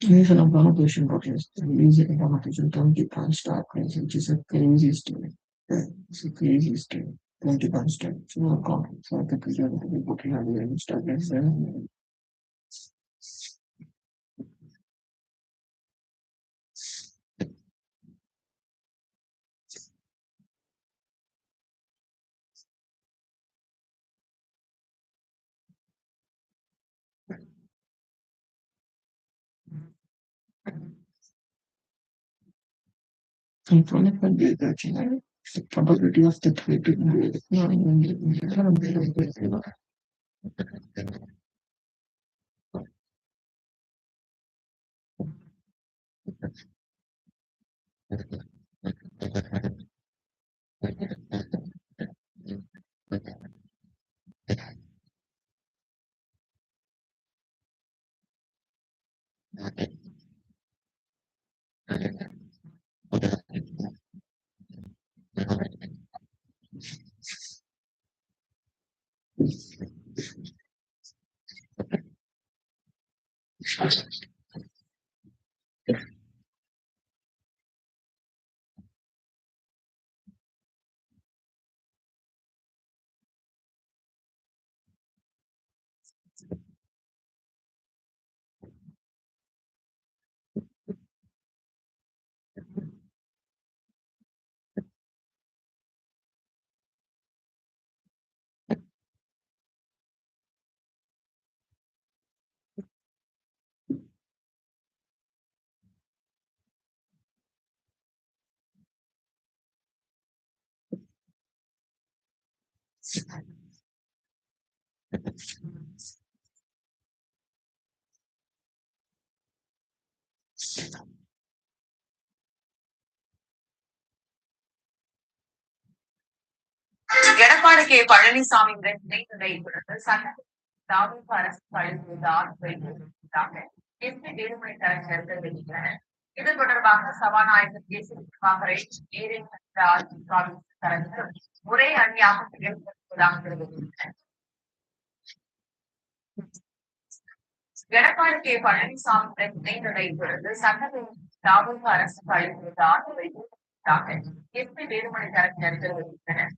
Here's an implementation process. The user implementation 20 pound start price, which is a crazy story. Yeah, it's a crazy story. 20 pound start. So no comment. So I think we have to be booking on the start price there. And from it will be the probability of the trade to be Edappadi K பழனிசாமியுடன் இணைந்து நடைபெற்றது சட்டத்தில் தாவேக அரசு பழித்துள்ள ஆட்சியாக SP Velumani தரப்பினர் தெரிவித்தனர். இது தொடர்பாக சபாநாயகர் தேசிய காங்கிரஸ் அதிமுகவின் தரப்பினர் ஒரே அணியாக செயல்படுவதாக தெரிவித்தனர். எடப்பாடி கே பழனிசாமியுடன் இணைந்து நடைபெற்றது சட்டத்தில் தாவேக அரசு பழித்துள்ள ஆட்சியாக எஸ்பி வேலுமணி தரப்பினர் தெரிவித்தனர்.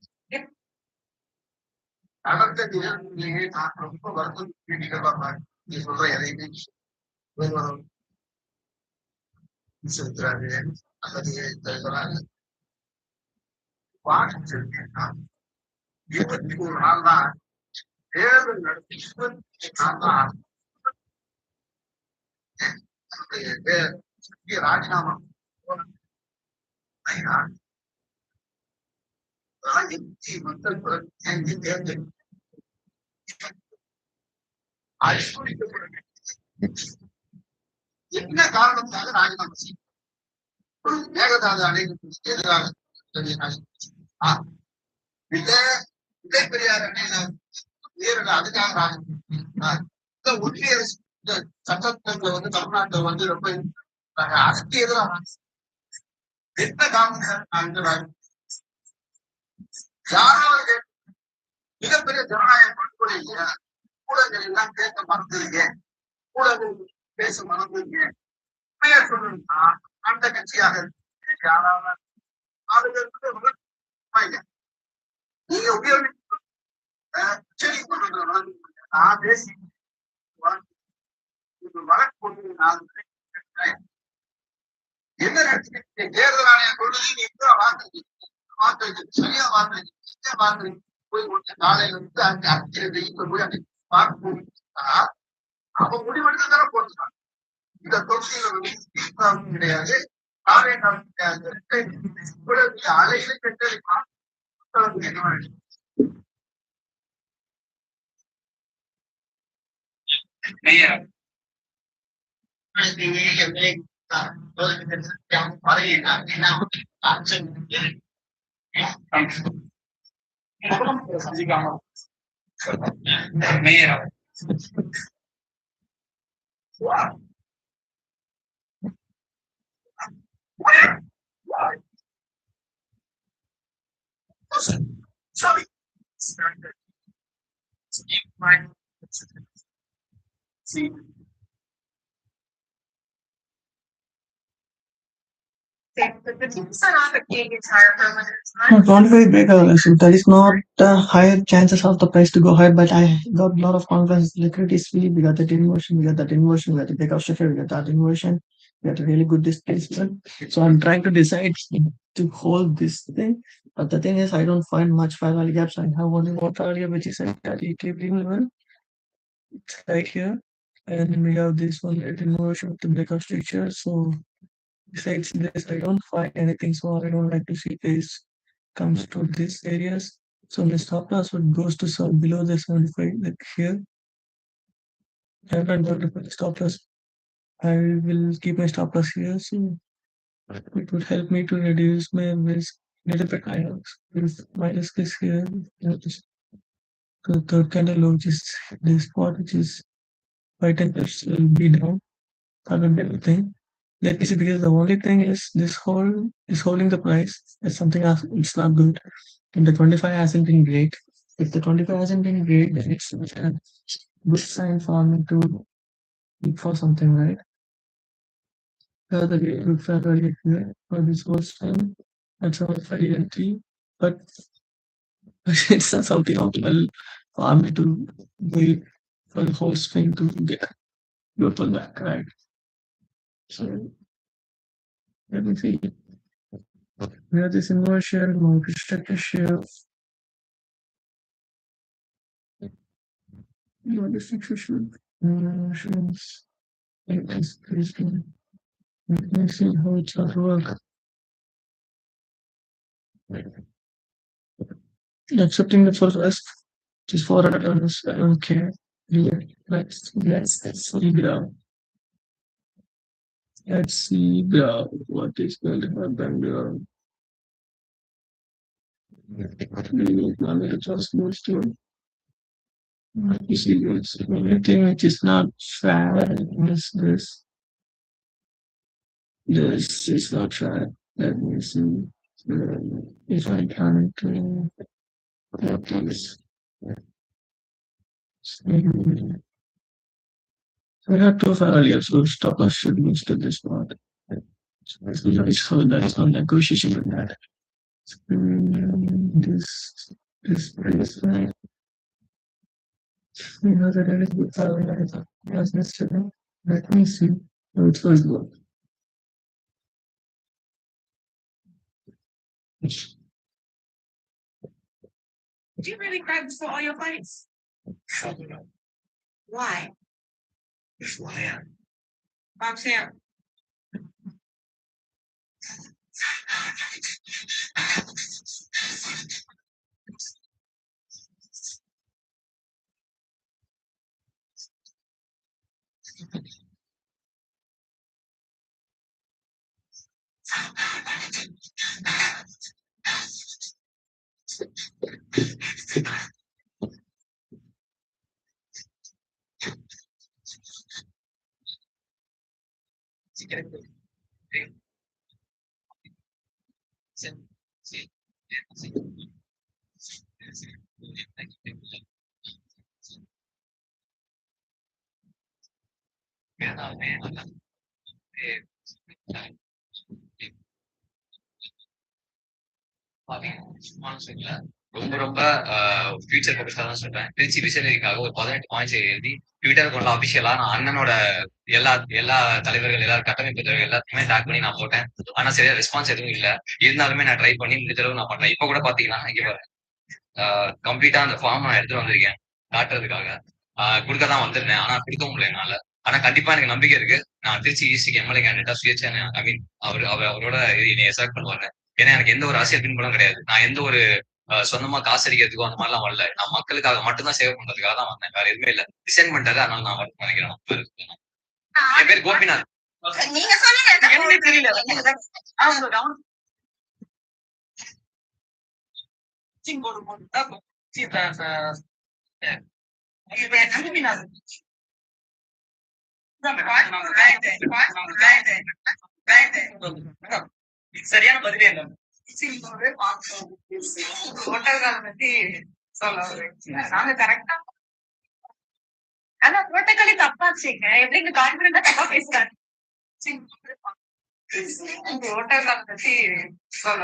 நடந்த நிகழ்வுகளிலேயே நான் ரொம்ப வருத்தம் நிகழ்வாங்க நீ சொல்ற எதையுமே செலுத்துறாரு அல்லது வாக்கு செலுத்தினா 21 நாள் தான் தேர்தல் நடத்தி 21 நாள் தான் ராஜினாமா மக்கள் தேர்தல் அழிப்பட என்ன காரணத்தாக ராஜினாமா செய்யும் மேகதாது அணைகளுக்கு எதிராக விஜய் பெரியார் அணையில வீரர்கள் அதுக்காக ராஜினாமா இந்த ஒன்றிய அரசு சட்டத்திட்டங்களை தமிழ்நாட்டில் ரொம்ப அரசுக்கு எதிராக என்ன காரணம் யாராவது மிகப்பெரிய ஜனநாயக படுகொலை இல்லையா ஊடகங்கள் எல்லாம் கேட்க மறந்துருங்க ஊடகங்கள் பேச மறந்துருங்க உண்மையா சொல்லணும்னா அந்த கட்சியாக யாராவது நீங்க உபயோகிச்சு நான் பேசி வழக்கு போட்டு நான் என்ன நடக்குது? தேர்தல் ஆணையம் சொல்றது நீ இப்ப வாக்கு சரியா வாக்கு போய் காலையில இருந்து அங்க அஞ்சு போய் அன்னைக்கு வாக்கு போட்டுட்டா அவன் முடிவெடுத்து தானே போட்டுருக்கான். இந்த தொகுதியில வந்து கிடையாது, நாராயணம் கிடையாது. இவ்வளவு அலையில கெட்டதுமா Mayor. Wow. Sorry. See. The teams are not paying entire permanent. 25 bigger, so there is not higher chances of the price to go higher, but I got a lot of confidence. Liquidity is free. We got that inversion, we got that inversion, we got the breakout structure, we got that inversion, we got a really good displacement. So I'm trying to decide to hold this thing, but the thing is, I don't find much fair value gaps. I have only one fair value which is at equilibrium level. It's right here, and we have this one at inversion with the breakout structure. So besides this, I don't find anything, so I don't like to see this comes to these areas. So the stop loss would goes to some below the 75, like here. I'm not going to put the stop loss. I will keep my stop loss here, so it would help me to reduce my risk a little bit higher. If my risk is here, the third candle low, which is this spot, which is white and will be down. That would be the thing. Let me see, because the only thing is this whole is holding the price. That's something else. It's not good. And the 25 hasn't been great. If the 25 hasn't been great, then it's a good sign for me to look for something, right? The good fair value here for this whole swing. That's all 5 and 3. But it's not something optimal for me to wait for the whole swing to get go pull back, right? So let me see. We have this inversion, market structure shift. Market structure shift. Inversions. Let me see how it will work. Accepting the full risk, which is $400. I don't care. Yeah, let's see now. Let's see now what is going to happen here. Maybe just moves to you see what's the only thing which is not fair is this. This is not fair. Let me see if I can to this. So we have two failures, so stop loss should move to this part. So that's on negotiation with that. This is right. You know that it is good failure as yesterday. Let me see how it will work. Do you really cry before all your fights? Why? It's why Bob's hair. ரொம்ப ரொம்ப future ஃபோக்கஸ்டா தான் சொல்றேன். திருச்சி விசைநிதிக்காக ஒரு 18 points எழுதி Twitter அக்கவுண்ட்ல அபிஷியலா நான் அண்ணனோட எல்லா எல்லா தலைவர்கள், எல்லா கட்டமைப்பு தலைவர்கள் எல்லாத்தையுமே டாக் பண்ணி நான் போட்டேன். ஆனா சரியா ரெஸ்பான்ஸ் எதுவும் இல்ல. இருந்தாலுமே நான் ட்ரை பண்ணி முடிஞ்ச அளவு நான் பண்ணேன். இப்ப கூட பாத்தீங்கன்னா, இங்க பாருங்க. கம்ப்ளீட்டா அந்த ஃபார்ம் நான் எடுத்துட்டு வந்திருக்கேன். காட்டுறதுக்காக. குடுக்க தான் வந்திருந்தேன். ஆனா குடுக்க முடியல என்னால. ஆனா கண்டிப்பா எனக்கு நம்பிக்கை இருக்கு. நான் திருச்சி ஈஸ்ட்க்கு எம்எல்ஏ கேண்டிடேட்டா சுயேட்சையா ஐ மீன் அவரோட என்னைய செலக்ட் பண்ணுவாங்க. ஏன்னா எனக்கு எந்த ஒரு அரசியல் பின்புலம் கிடையாது. நான் எந்த ஒரு சொந்தமா காசு அடிக்கிறதுக்கோ அந்த மாதிரிலாம் வரல. நான் மக்களுக்காக மட்டும் தான் சேவை பண்றதுக்காக தான் வந்தேன். வேற எதுவுமே இல்ல. ரிசைன் பண்ணிட்டாரு. அதனால நான் வரணும்னு நினைக்கிறேன். என் பேர் கோபிநாத். நீங்க சொல்லுங்க. எனக்கு தெரியல. சரியான பதிலே இல்ல. ஓட்டர்கால பத்தி சொல்ல நாங்க கரெக்டா ஆனா புரோட்டோகாலே தப்பாச்சுங்க. எப்படிங்க கான்பிடண்டா தப்பா பேசுறாங்க. ஓட்டர்கால பத்தி சொல்ல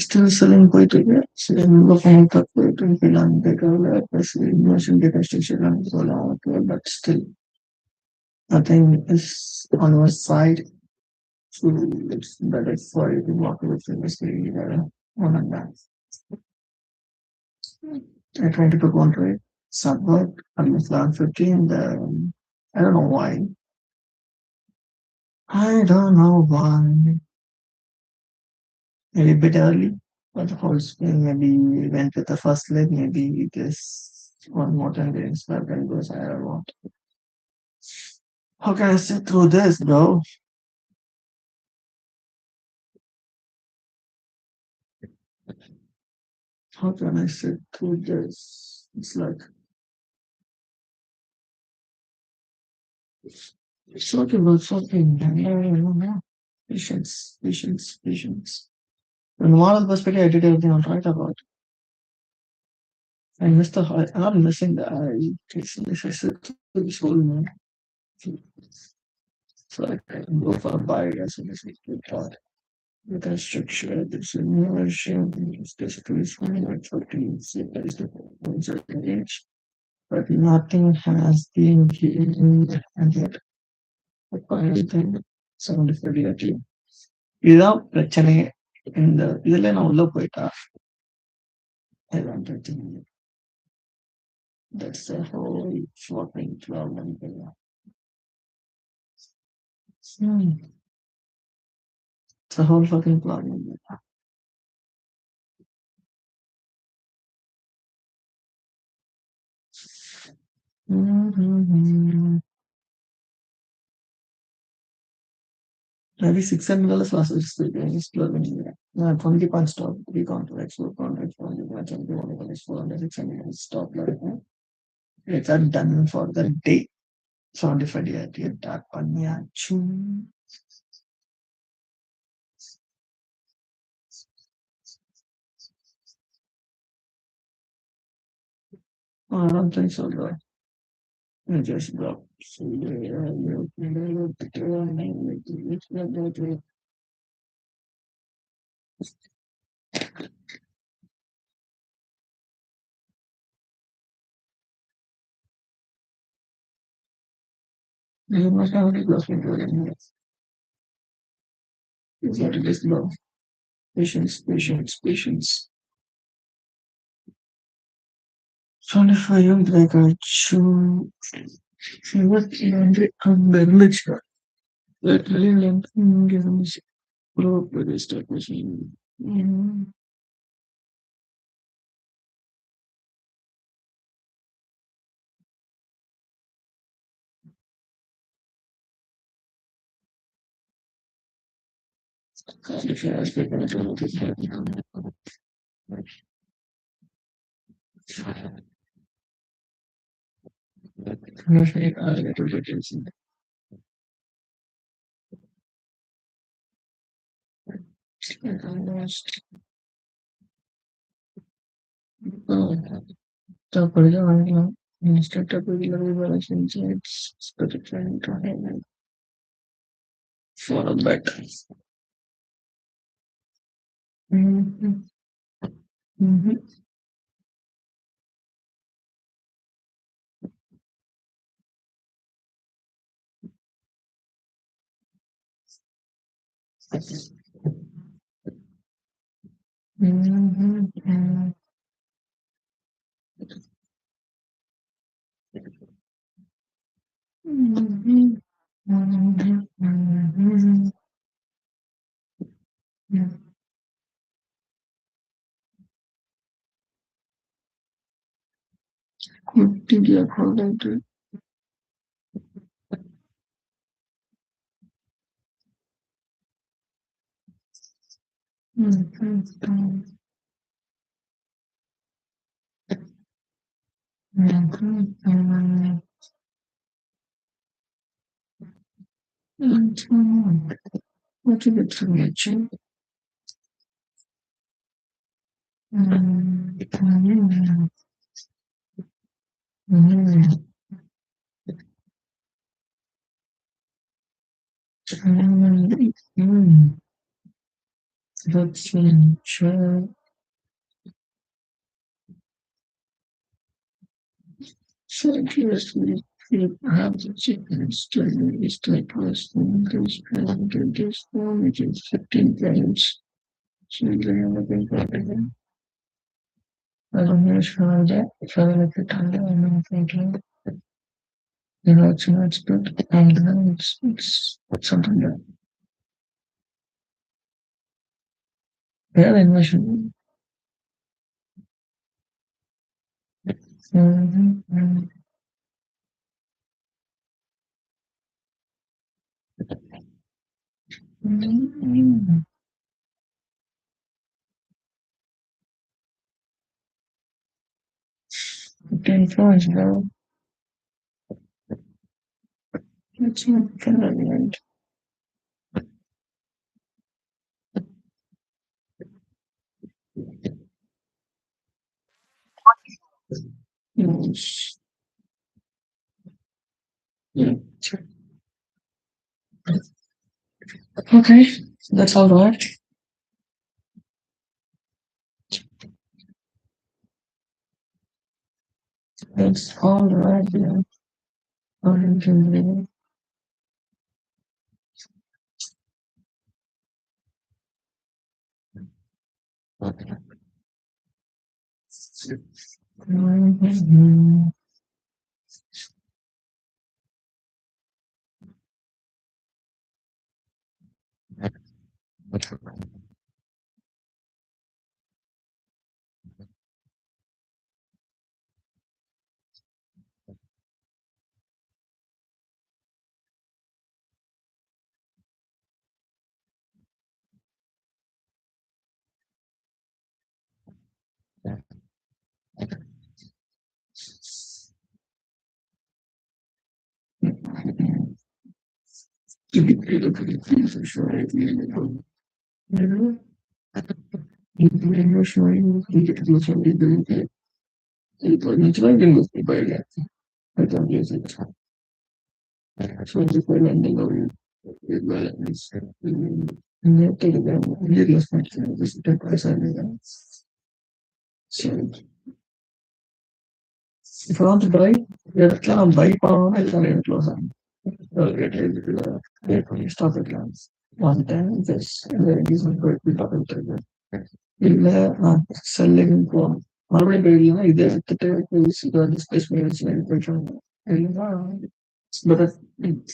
Still selling போயிட்டு இருக்கு. சரி உள்ள போனதா போயிட்டு இருக்கலாம் கேட்கல. ப்ளஸ் இன்வெஸ்ட்மெண்ட் டேட்டா ஸ்ட்ரக்சர்லாம் சொல்லலாம். Okay but still nothing is on our side. So it's better for you to walk away from this one and that. I tried to put one trade. It's not worked. I'm in plan 15. I don't know why. I don't know why. Maybe a bit early. But the whole spring maybe we went with the first leg. Maybe this one more 10 days. But then goes, I don't want. How can I sit through this, bro? How can I sit through this? It's like it's talking about something. Patience, patience, patience. From the moral perspective, I did everything on right about. I missed the. I'm not missing the. I sit through this whole man. So I can go for a bite as soon as we get thought. With a structure, this innovation is basically something like 14, there is the certain age. But nothing has been given and yet everything 70 30. இதுதான் பிரச்சனையே. இந்த இதுல நான் உள்ள போயிட்டா அதுதான் பிரச்சனை. That's the whole fucking problem. It's a whole fucking problem. Maybe $600 losses exploding. 20 points stop, 3 contracts, 4 contracts, 400, 600 stop. It's done for the day. 75 attack பண்ணியாச்சு. I don't think so, bro. I just got you must have lost me. It's what it is now. Patience, patience, patience. 25 like I chew. What landed on the ledger. That really landed gives me pro start machine. If you ask me, I don't know. Nothing I get to attention. Almost. Oh, top of the line. Instead of regular relations, it's specifically to highlight for a better. Mm-hmm. Mm-hmm. Mm-hmm. Mm-hmm. Mm-hmm. Mm-hmm. Good to get highlighted. Mm-hmm. Mm-hmm. Mm-hmm. What is it from nature? Mm-hmm. Mm-hmm. Mm-hmm. Mm-hmm. That's nature. So curiously, it has a chicken story. It's like wrestling. This and this one, which is 15 games. So they have a big problem. I don't know if that. If I look at it, I'm thinking, it's good. And then it's something that, yeah, innovation. Mm-hmm. Mm-hmm. It influence, bro. It's not convenient. Yes. Yeah. Okay, that's all right. That's all right. Yeah. Okay. Mhm. To be able to be for sure. You know, emotionally, you get to something doing it. It's not even with me by that. I don't use it. So if I landing on it, balance. And you take it down. You lost my time. This is the price I made. So if I want to buy, yeah, can buy power. I can close on. Get it. Stop it. one time just இல்ல நான் selling மறுபடியும் போயிடலாம் இதை எடுத்துட்டு space போயிட்டு இல்லைன்னா it's better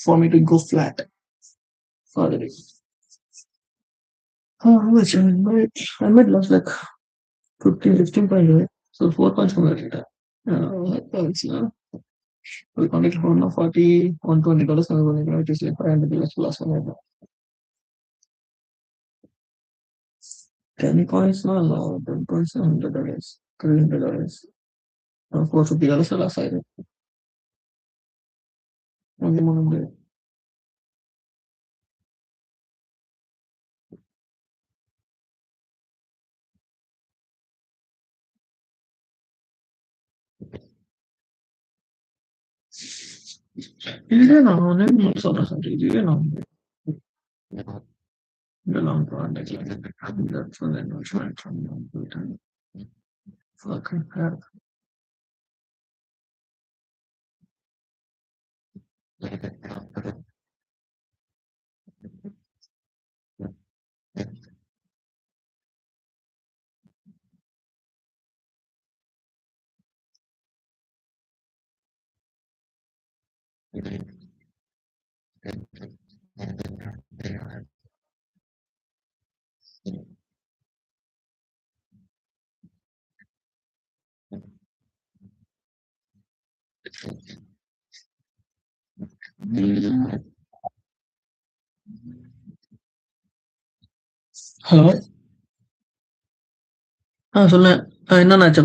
for me to go flat for the day. Which I might lose like 15 points, right? So 4 points from that. That's we contact for now $120 I'm going to it is like $500 plus one right now. 10 coins no, 10 coins $100, $300. $450 last side. Only one. இல்ல நான் ஒண்ணே சொல்றேன் sir இதுவே நான் இதெல்லாம் that's when I know trying from fucking hell. Hello சொல்லேன் என்னண்ணாச்சு